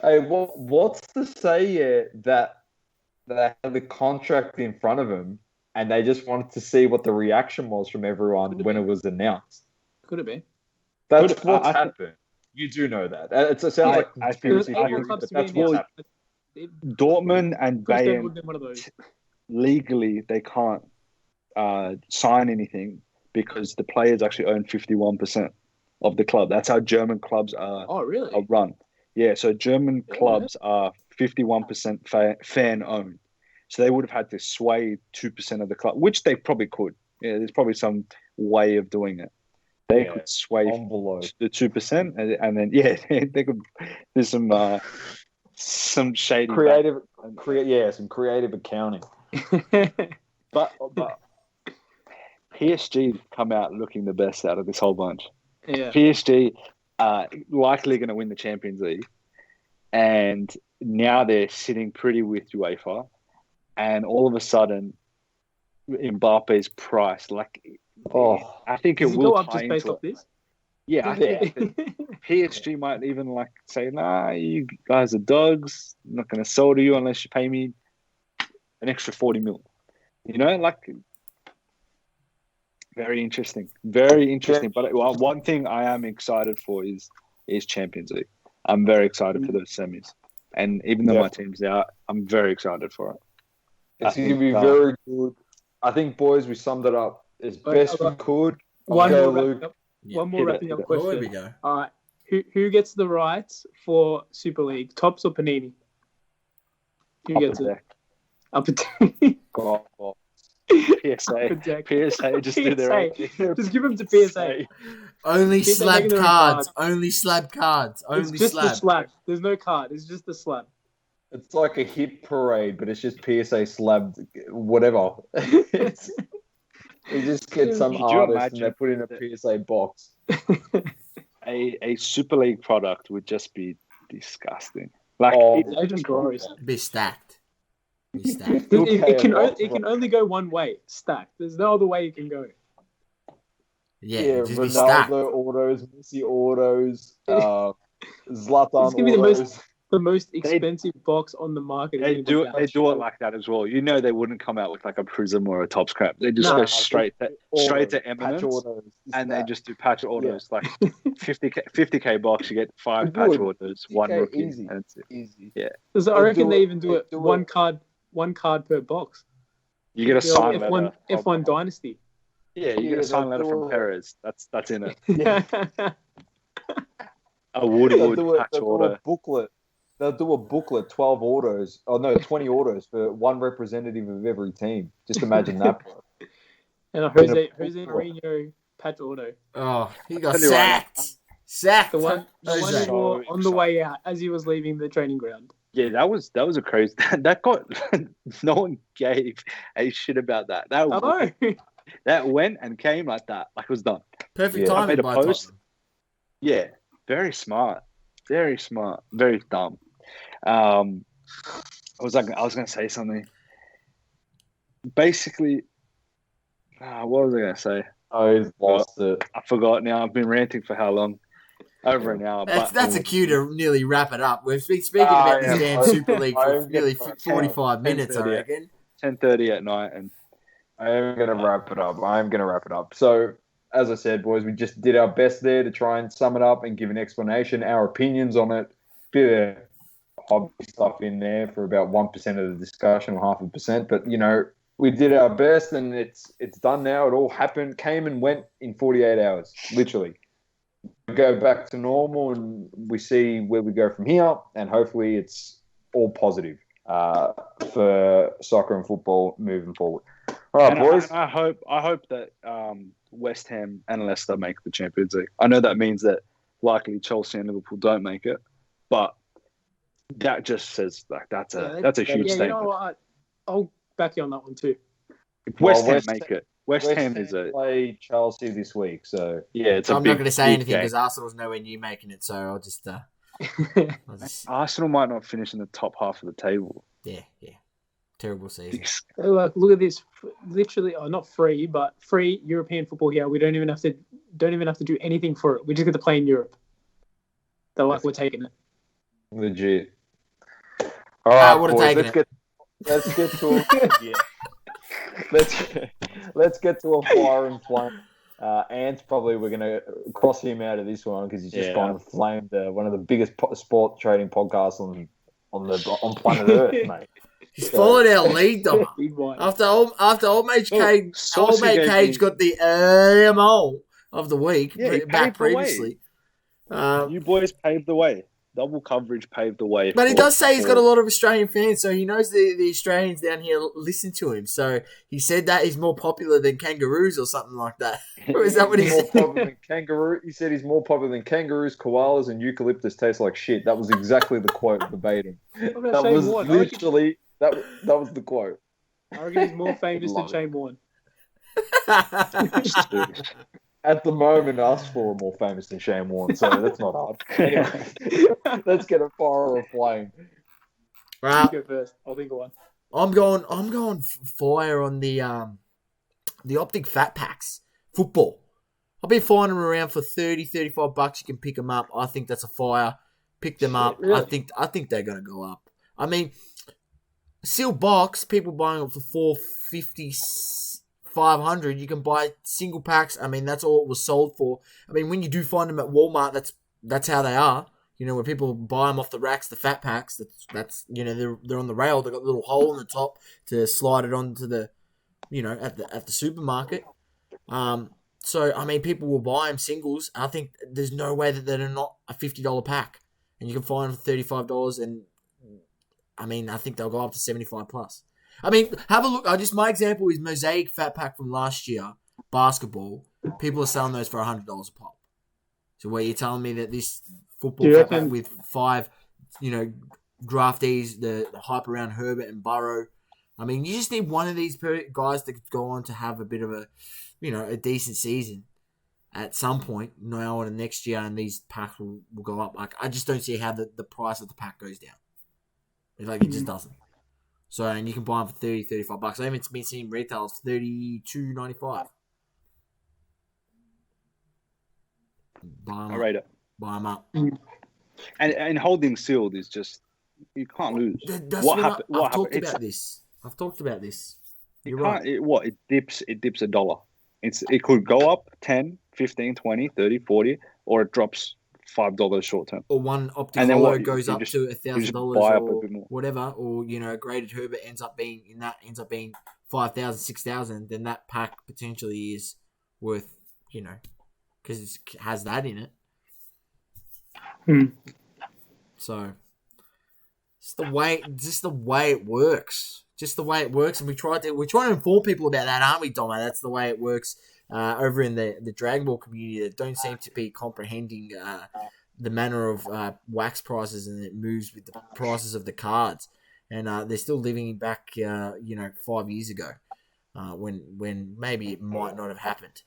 Hey, what's to say that they had the contract in front of them and they just wanted to see what the reaction was from everyone when it was announced? Could have been. That's what's happened. You do know that. It sounds like I conspiracy think- theory, clubs but to that's me what's now. happened. Dortmund and Chris David Bayern would have been one of those. legally they can't sign anything because the players actually own 51% of the club. That's how German clubs are really? run. Yeah, so German Yeah. clubs are 51% fan owned. So they would have had to sway 2% of the club, which they probably could. Yeah, there's probably some way of doing it. They could sway Envelope. the 2%, and then they could. There's some shady Some creative accounting. But PSG come out looking the best out of this whole bunch. Yeah. PSG likely going to win the Champions League, and now they're sitting pretty with UEFA, and all of a sudden, Mbappe's price, I think it Does he will go up tie just based into off this? Yeah, I think that PSG might even say, "Nah, you guys are dogs. I'm not going to sell to you unless you pay me an extra 40 mil." Very interesting. Very interesting. But one thing I am excited for is Champions League. I'm very excited for those semis. And even though my team's out, I'm very excited for it. It's going to be very good. I think, boys, we summed it up as best we could. One Luke. more wrapping up question. Oh, here we go. All right. Who gets the rights for Super League? Tops or Panini? Who gets it? Upper Deck. PSA. Upper Deck. PSA, just do their own thing. Just give them to PSA. Only Keep them making slabbed their own cards. cards. Only slabbed cards. It's Only just the slabbed. slab. There's no card. It's just the slab. It's like a hit parade, but it's just PSA slabbed, whatever. You just get some Could you artist and imagine they put in a PSA box. A Super League product would just be disgusting. Agent Glorious. Be stacked. Be stacked. It can only go one way. Stacked. There's no other way it can go. Yeah, just be stacked. Ronaldo autos, Messi autos, Zlatan It's gonna be autos. the most expensive box on the market. They do it like that as well. They wouldn't come out with like a Prism or a Top Scrap. They just go straight to Eminence, and they just do patch autos. Like 50k box, you get 5 patch autos, 1 rookie, easy. and that's it. Easy. Yeah, So I reckon they even do they it do one it. card per box. you get a sign letter. F1 Dynasty. Yeah, you get a sign letter from Perez. That's in it. A Woody patch auto. They'll do a booklet, 12 autos. Oh, no, 20 autos for one representative of every team. Just imagine that. And a Jose Mourinho patch auto. Oh, he got Tell you right sacked. Sacked. The one Jose. he wore on the way out as he was leaving the training ground. Yeah, that was a crazy. That got no one gave a shit about that. That went and came like that, like it was done. Perfect Yeah. timing Made a by post. Tottenham. Yeah, very smart, very dumb. I was going to say something. Basically, what was I going to say? I lost it. I forgot now. I've been ranting for how long? Over an hour. That's a cue to nearly wrap it up. We've been speaking about this damn Super League for nearly 45 minutes, I reckon. 10:30 at night, and I am going to wrap it up. So, as I said, boys, we just did our best there to try and sum it up and give an explanation, our opinions on it. Bit of hobby stuff in there for about 1% of the discussion or 0.5%. But, we did our best and it's done now. It all happened, came and went in 48 hours, literally. We go back to normal and we see where we go from here. And hopefully it's all positive for soccer and football moving forward. All right, boys. I hope that West Ham and Leicester make the Champions League. I know that means that likely Chelsea and Liverpool don't make it, but that just says that's a huge statement. You know what? I'll back you on that one too. If West Ham make it, West Ham is play Chelsea this week, so yeah. I'm not going to say anything because Arsenal's nowhere near making it, so I'll just. Arsenal might not finish in the top half of the table. Yeah. Terrible season. Like, look at this. Literally, not free, but free European football here. We don't even have to do anything for it. We just get to play in Europe. They're like, we're taking it. Legit. All right, I would've boys, taken Let's get to let's get to a fire and flame. Ant's probably we're gonna cross him out of this one because he's just gone and flamed one of the biggest sport trading podcasts on planet Earth, mate. He's followed our lead, Dom. Big one. After old mate Cage, Saucy old mate gave Cage me- got the MO of the week Yeah, he back paved the way. previously. You boys paved the way. Double coverage paved the way. But he for- does say he's got a for- lot of Australian fans, so he knows the Australians down here listen to him. So he said that he's more popular than kangaroos or something like that. Or is that what he He's more said? popular than kangaroo? He said he's more popular than kangaroos, koalas, and eucalyptus taste like shit. That was exactly the quote verbatim. What about That Shane was Warne? literally that was the quote. I reckon he's more famous than Love it. Shane Warne. At the moment, us four are more famous than Shane Warne, so that's not hard. Anyway, let's get a fire or a flame. Right. You go first. I'll think of one. I'm going fire on the Optic Fat Packs football. I've been finding them around for $30-$35. You can pick them up. I think that's a fire. Pick them up. Really? I think they're going to go up. I mean, sealed box, people buying them for $450, $500. You can buy single packs. I mean, that's all it was sold for. I mean, when you do find them at Walmart, that's how they are. You know, when people buy them off the racks, the fat packs, that's you know, they're on the rail. They've got a little hole in the top to slide it onto the, you know, at the supermarket. So I mean, people will buy them singles. I think there's no way that they're not a $50 pack, and you can find them for $35. And I mean, I think they'll go up to $75 plus. I mean, have a look. My example is Mosaic Fat Pack from last year, basketball. People are selling those for $100 a pop. So where you're telling me that this football Do you fat pack reckon- with 5, you know, draftees, the hype around Herbert and Burrow. I mean, you just need one of these guys to go on to have a bit of a, you know, a decent season at some point now or next year, and these packs will go up. Like, I just don't see how the price of the pack goes down. Like, it just doesn't. So, and you can buy them for $30-$35. I even been seeing retails for $32.95. Buy them I up. rate it. Buy them up. And holding sealed is just you can't lose. That's What what happened? I've What talked happened? about this. I've talked about this. You You're can't. right. It dips. It dips $1. It could go up 10, 15, 20, 30, 40, or it drops $5 short term. Or one optic And then hollow what, goes you up just- to you just $1,000 buy up a or bit more. whatever, or you know, graded Herbert ends up being $5,000, $6,000. Then that pack potentially is worth, you know, because it has that in it. So it's the way it works. Just the way it works, and we're trying to inform people about that, aren't we, Dom? That's the way it works over in the Dragon Ball community that don't seem to be comprehending the manner of wax prices, and it moves with the prices of the cards. And they're still living back, 5 years ago, when maybe it might not have happened.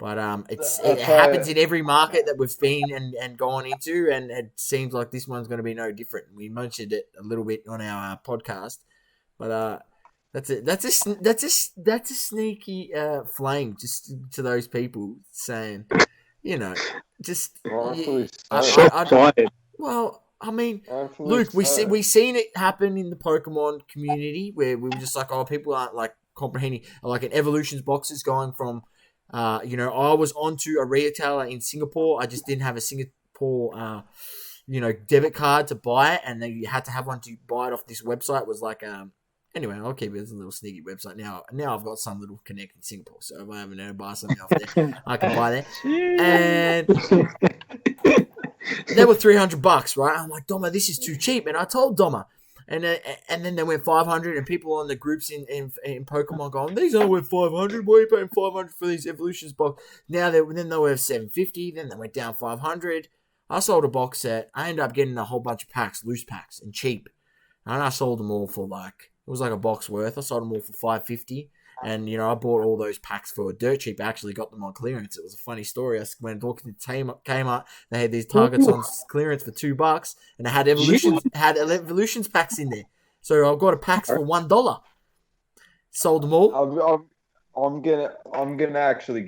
But it happens in every market that we've been and gone into, and it seems like this one's going to be no different. We mentioned it a little bit on our podcast, but that's it. That's a sneaky flame just to those people saying, you know, just Rightfully I- so. I- well, I mean, Rightfully Luke, we so. seen it happen in the Pokemon community where we were just like, oh, people aren't like comprehending, like an Evolutions boxes going from, I was onto a retailer in Singapore. I just didn't have a Singapore, debit card to buy it, and then you had to have one to buy it off this website. It was like, anyway, I'll keep it as a little sneaky website. Now I've got some little connect in Singapore, so if I ever need to buy something off there, I can buy there. And they were $300, right? I'm like, Doma, this is too cheap. And I told Doma. And then they went 500, and people on the groups in Pokemon going, these aren't worth 500. Why are you paying 500 for these Evolutions box? Then they were worth 750. Then they went down 500. I sold a box set. I ended up getting a whole bunch of packs, loose packs, and cheap. And I sold them all for it was like a box worth. I sold them all for $5.50. And, I bought all those packs for dirt cheap. I actually got them on clearance. It was a funny story. When talking to Kmart, they had these targets on clearance for $2, and they had Evolutions packs in there. So I've got a packs for $1. Sold them all. I'm gonna actually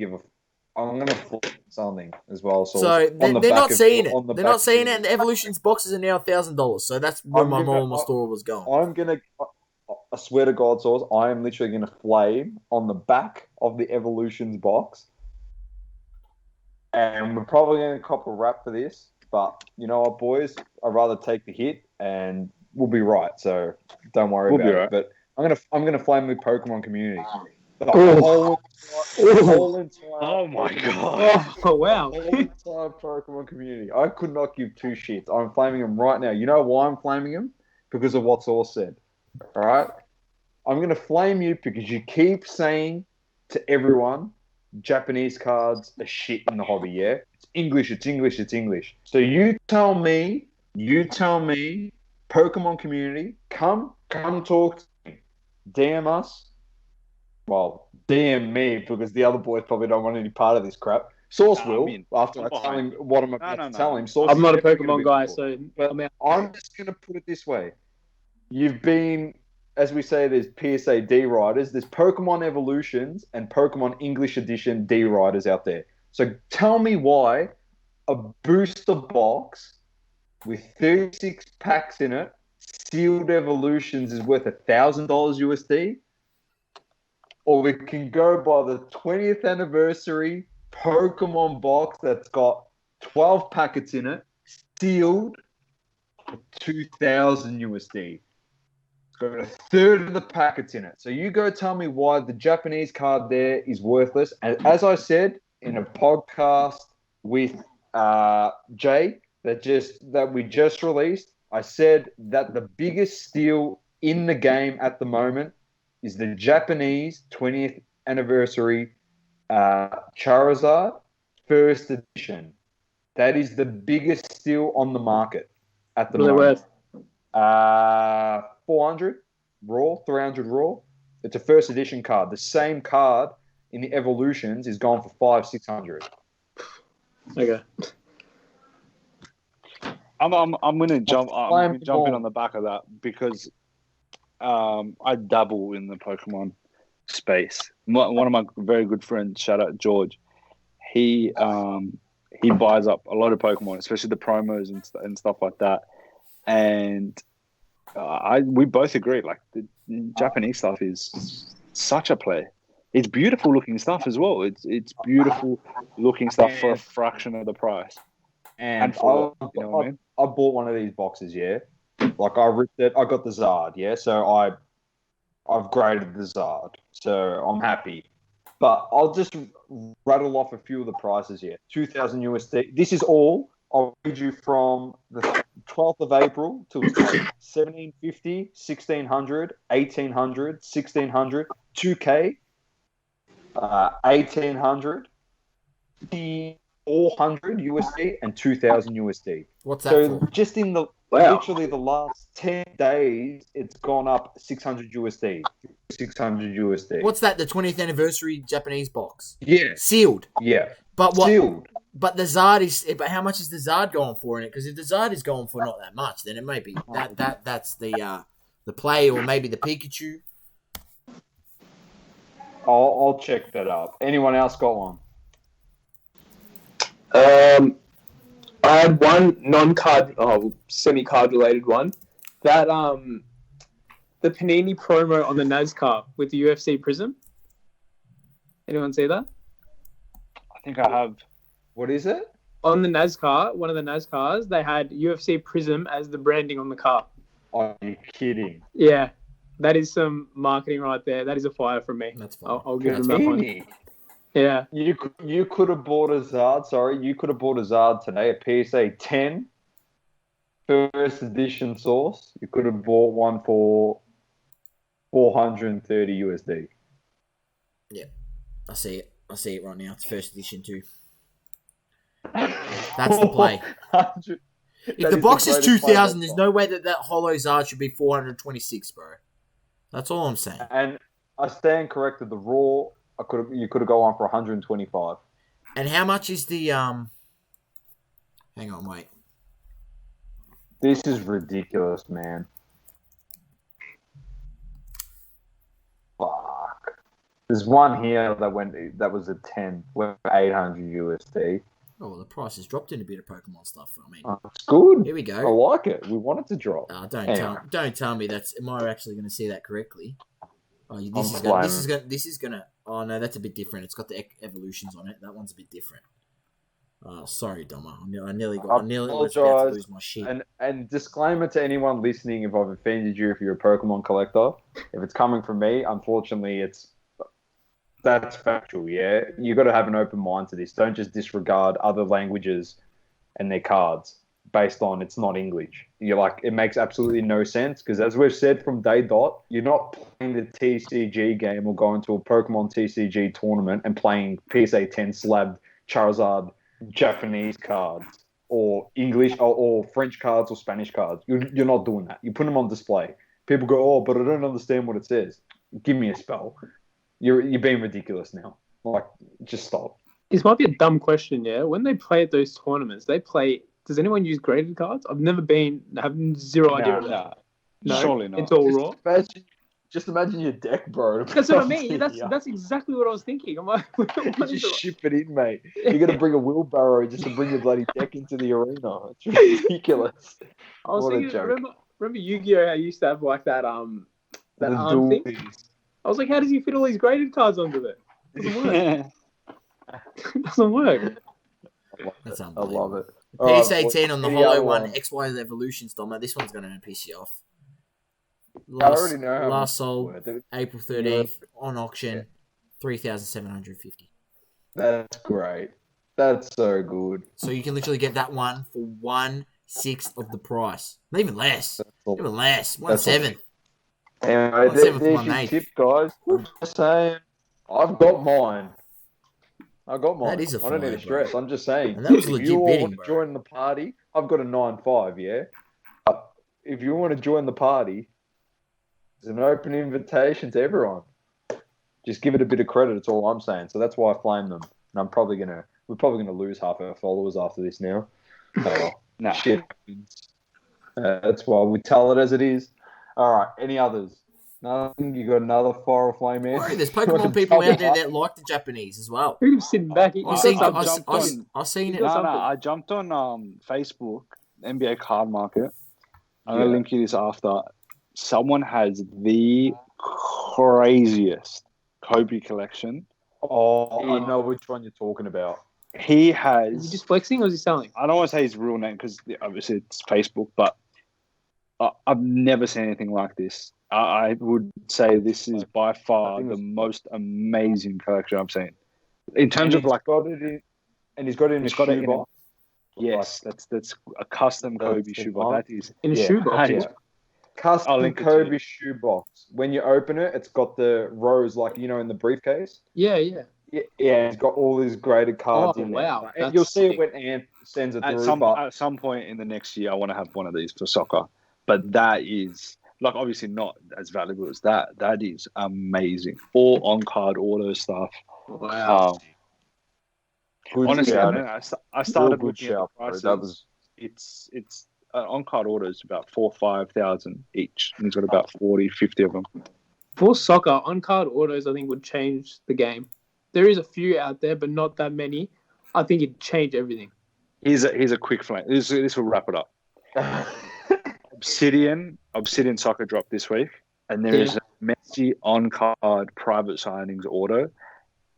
I'm gonna flip something as well. So they're not seeing it. They're not seeing it, and the Evolutions boxes are now $1,000. So that's where my normal store was going. I swear to God, Source, I am literally gonna flame on the back of the Evolutions box, and we're probably gonna cop a rap for this. But you know what, boys? I'd rather take the hit, and we'll be right. So don't worry about it. But I'm gonna flame the Pokemon community. The whole entire Oh my god! Oh wow! The whole entire Pokemon community. I could not give two shits. I'm flaming them right now. You know why I'm flaming them? Because of what Source said. All right. I'm gonna flame you because you keep saying to everyone, Japanese cards are shit in the hobby. Yeah, it's English. It's English. It's English. So you tell me, Pokemon community, come talk to me. DM us. Well, DM me because the other boys probably don't want any part of this crap. Source will after I tell him what I'm about to tell him. Source I'm not a Pokemon guy, so I'm just going to put it this way: you've been, as we say, there's PSA D riders, there's Pokemon Evolutions and Pokemon English Edition D riders out there. So tell me why a booster box with 36 packs in it, sealed Evolutions, is worth $1,000 USD. Or we can go by the 20th anniversary Pokemon box that's got 12 packets in it, sealed for $2,000 USD. It's got a third of the packets in it. So you go tell me why the Japanese card there is worthless. And as I said in a podcast with Jay that we just released, I said that the biggest steal in the game at the moment is the Japanese 20th anniversary Charizard first edition. That is the biggest steal on the market at the moment. Worth? 400 raw, 300 raw. It's a first edition card. The same card in the Evolutions is gone for 500-600. Okay. I'm gonna jump in on the back of that because I dabble in the Pokemon space. One of my very good friends, shout out George, he buys up a lot of Pokemon, especially the promos and stuff like that. And we both agree, like the Japanese stuff is such a play. It's beautiful looking stuff as well. It's beautiful looking stuff for a fraction of the price. And I bought one of these boxes, yeah. Like I ripped it. I got the Zard, yeah. So I've graded the Zard, so I'm happy. But I'll just rattle off a few of the prices here. $2,000 USD. This is all. I'll read you from the 12th of April to 1750, 1600, 1800, 1600, 2K, 1800, 400 USD, and 2,000 USD. What's that so for? Just in the literally the last 10 days, it's gone up 600 USD. 600 USD. What's that? The 20th anniversary Japanese box? Yeah. Sealed. Yeah. But what? Sealed. But the Zard is. But how much is the Zard going for in it? Because if the Zard is going for not that much, then it may be that's the play, or maybe the Pikachu. I'll check that up. Anyone else got one? I had one non-card, semi-card related one. That the Panini promo on the NASCAR with the UFC Prism. Anyone see that? I think I have. What is it? On the NASCAR, one of the NASCARs, they had UFC Prism as the branding on the car. Are you kidding? Yeah, that is some marketing right there. That is a fire from me. That's fine. I'll give them that one. Yeah. You could have bought a Zard. Sorry, you could have bought a Zard today. A PSA 10 first edition source. You could have bought one for 430 USD. Yeah, I see it. I see it right now. It's first edition too. That's the play. If the box is 2,000, there's no way that Holo Zard should be 426, bro. That's all I'm saying. And I stand corrected. The raw, you could have gone on for 125. And how much is the Hang on, wait. This is ridiculous, man. There's one here that was a 10, worth 800 USD. Oh, well, the price has dropped in a bit of Pokemon stuff. I mean, It's good. here we I go. like it. We want it to drop. Don't tell me that's. Am I actually going to see that correctly? Oh, this is gonna. Oh no, that's a bit different. It's got the evolutions on it. That one's a bit different. Oh, sorry, Doma. I nearly was about to lose my shit. And disclaimer to anyone listening: if I've offended you, if you're a Pokemon collector, if it's coming from me, unfortunately, that's factual. Yeah, you got to have an open mind to this. Don't just disregard other languages and their cards based on it's not English. You're like, it makes absolutely no sense because, as we've said from day dot, you're not playing the TCG game or going to a Pokemon TCG tournament and playing PSA 10 slabbed Charizard Japanese cards or English or French cards or Spanish cards. You're not doing that. You put them on display. People go, oh, but I don't understand what it says. Give me a spell. You're being ridiculous now. Like, just stop. This might be a dumb question, yeah. When they play at those tournaments, does anyone use graded cards? I have zero idea. No, surely not. It's all raw. Just imagine your deck, bro. That's what I mean. That's exactly what I was thinking. I'm like, just ship it in, mate. You're gonna bring a wheelbarrow just to bring your bloody deck into the arena. It's ridiculous. I was thinking, remember Yu-Gi-Oh! I used to have like that arm thing. I was like, how does he fit all these graded cards onto it? It doesn't work. It doesn't work. That's I unbelievable. love it. PSA 10 on the Hollow one, XY Evolutions, Doma. This one's going to piss you off. I already know. Last sold April 13th on auction, 3,750. That's great. That's so good. So you can literally get that one for 1/6 of the price. Not even less. Even less. 1/7. Anyway, there's your tip, guys. I'm just saying, I've got mine. I don't need to stress. I'm just saying, and that was legit if you all bidding, want to join the party, I've got a 9.5, yeah? But if you want to join the party, it's an open invitation to everyone. Just give it a bit of credit, that's all I'm saying. So that's why I flame them. And we're probably gonna lose half our followers after this now. Nah. Shit. That's why we tell it as it is. All right, any others? Nothing. You got another fire or flame in? There's Pokemon people out there that like the Japanese as well. Who's sitting back? I've seen it. I jumped on Facebook, NBA card market. I'm going to link you this after. Someone has the craziest Kobe collection. Oh, I know which one you're talking about. He has... Is he just flexing or is he selling? I don't want to say his real name because obviously it's Facebook, but I've never seen anything like this. I would say this is by far the most amazing collection I've seen. In terms of like, he's got it in a shoebox. Yes, that's a custom Kobe shoebox. That is in a shoebox. Yeah. Custom Kobe shoebox. When you open it, it's got the rows like in the briefcase. Yeah. Yeah, it's got all these graded cards in there. Wow, and you'll see it when Ant sends it through. At some point in the next year, I want to have one of these for soccer. But that is... like, obviously not as valuable as that. That is amazing. All on-card auto stuff. Wow. Honestly, I started looking at the prices. That was... It's on-card auto is about 4,000 or 5,000 each. And he's got about 40, 50 of them. For soccer, on-card autos, I think, would change the game. There is a few out there, but not that many. I think it'd change everything. Here's a quick flame. This will wrap it up. Obsidian Soccer dropped this week, and there is a Messi on-card private signings auto.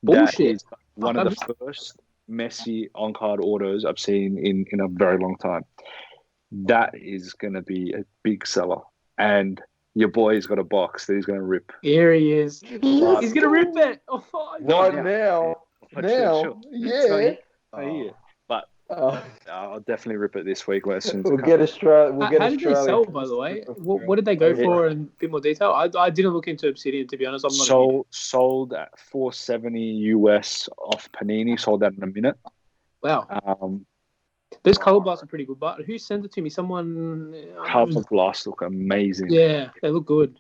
Bullshit. That is one of the first Messi on-card autos I've seen in a very long time. That is going to be a big seller, and your boy's got a box that he's going to rip. Here he is. He's going to rip it. Oh, now. Yeah. But I'll definitely rip it this week. We'll get Australia. How did they sell, by the way? What did they go for in a bit more detail? I didn't look into Obsidian, to be honest. Sold at $470 US off Panini. Sold that in a minute. Wow. Those color blasts are pretty good. But who sent it to me? Someone. Color blasts look amazing. Yeah, they look good.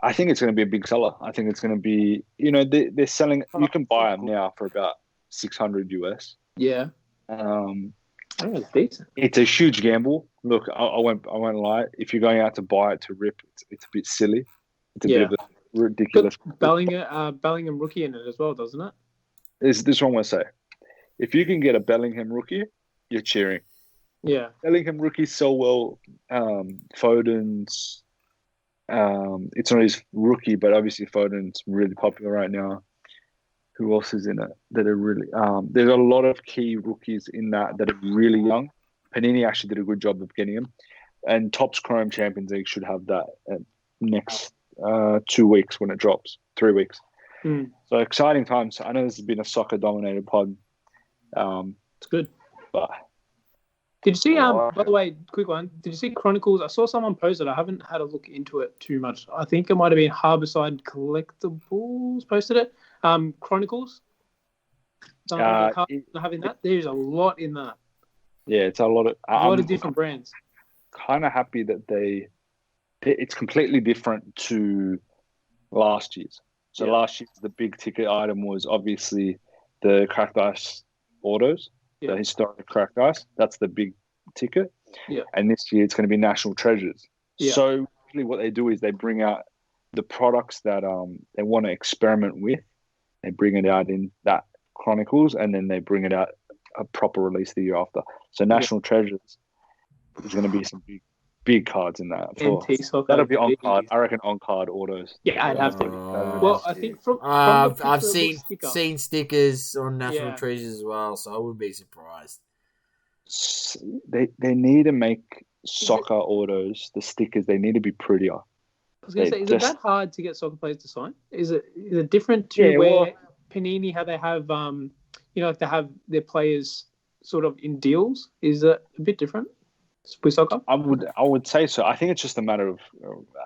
I think it's going to be a big seller. I think it's going to be. They're selling. You can buy them now for about $600 US. Yeah. It's decent. It's a huge gamble. Look, I won't lie. If you're going out to buy it to rip, it's a bit silly. It's a bit of a ridiculous. But Bellingham rookie in it as well, doesn't it? This one I say. If you can get a Bellingham rookie, you're cheering. Yeah. Bellingham rookies sell well. Foden's, it's not his rookie, but obviously Foden's really popular right now. Who else is in it that are really? There's a lot of key rookies in that are really young. Panini actually did a good job of getting them. And Topps Chrome Champions League should have that next 2 weeks when it drops, 3 weeks. So exciting times. I know this has been a soccer-dominated pod. It's good. But did you see? By the way, quick one. Did you see Chronicles? I saw someone post it. I haven't had a look into it too much. I think it might have been Harborside Collectibles posted it. Chronicles. Having that. There's a lot in that. Yeah, it's a lot of different brands. Kind of happy that it's completely different to last year's. So last year's the big ticket item was obviously the cracked ice autos, the historic cracked ice. That's the big ticket. Yeah. And this year it's going to be national treasures. Yeah. So really what they do is they bring out the products that they want to experiment with. They bring it out in that Chronicles, and then they bring it out a proper release the year after. So national treasures, there's going to be some big cards in that. That'll be on card. I reckon on card autos. Yeah, I'd have to. Well, I think from I've seen stickers on National Treasures as well, so I wouldn't be surprised. They need to make soccer autos, the stickers. They need to be prettier. I was going to say, is it that hard to get soccer players to sign? Is it different to where Panini, how they have like they have their players sort of in deals? Is it a bit different with soccer? I would say so. I think it's just a matter of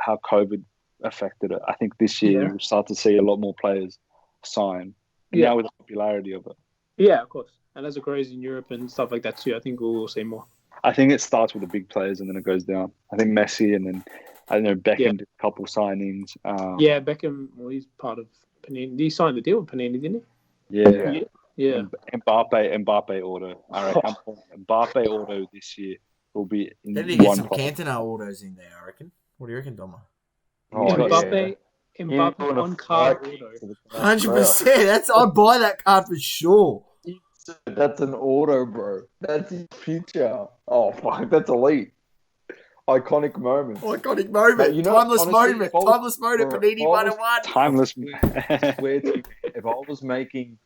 how COVID affected it. I think this year we'll start to see a lot more players sign. Now with the popularity of it. Yeah, of course. And as it grows in Europe and stuff like that too, I think we'll see more. I think it starts with the big players and then it goes down. I think Messi and then, I don't know, Beckham did a couple signings. Beckham, well, he's part of Panini. He signed the deal with Panini, didn't he? Yeah. Mbappe auto. I reckon Mbappe auto this year will be in Then you get some Cantona autos in there, I reckon. What do you reckon, Doma? Mbappe on card auto. 100%. I'd buy that card for sure. That's an auto, bro. That's his future. Oh, fuck. That's elite. Iconic moment. Mate, timeless moment. Panini 101. Timeless. If I was making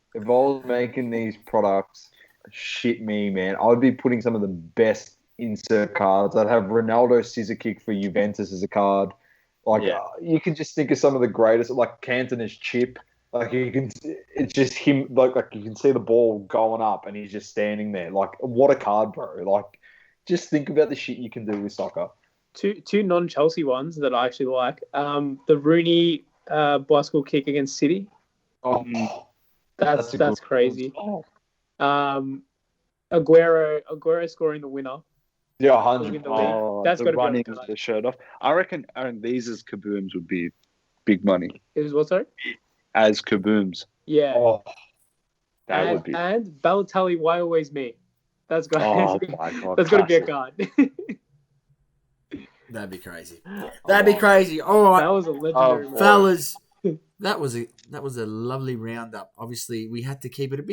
these products, shit me, man. I would be putting some of the best insert cards. I'd have Ronaldo scissor kick for Juventus as a card. You can just think of some of the greatest, like Cantona's chip. Like it's just him. Like you can see the ball going up, and he's just standing there. Like, what a card, bro! Like, just think about the shit you can do with soccer. Two non-Chelsea ones that I actually like. The Rooney bicycle kick against City. Oh, that's crazy. Aguero scoring the winner. Yeah, 100%. That's got to running the shirt off. I reckon these as kabooms would be big money. Is what, sorry? As kabooms. Yeah. Oh, that would be. And Balotelli, why always me? That's got. Oh my God. That's got to be a card. That'd be crazy. That'd be crazy. All right, that was a legendary fellas. That was a lovely roundup. Obviously, we had to keep it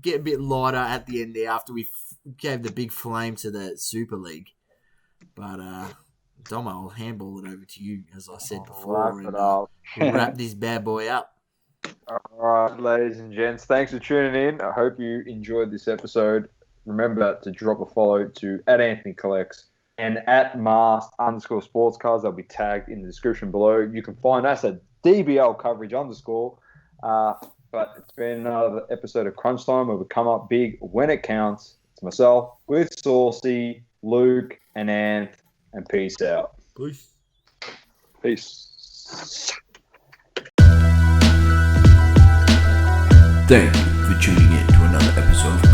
get a bit lighter at the end there after we gave the big flame to the Super League. But Dom, I'll handball it over to you, as I said before, and we'll wrap this bad boy up. All right, ladies and gents, thanks for tuning in. I hope you enjoyed this episode. Remember to drop a follow to @AnthonyCollects and @Mast_sportscards. They'll be tagged in the description below. You can find us at DBL coverage _ but it's been another episode of Crunch Time where we come up big when it counts. It's myself with Saucy, Luke, and Anth, and peace out. Peace. Thank you for tuning in to another episode of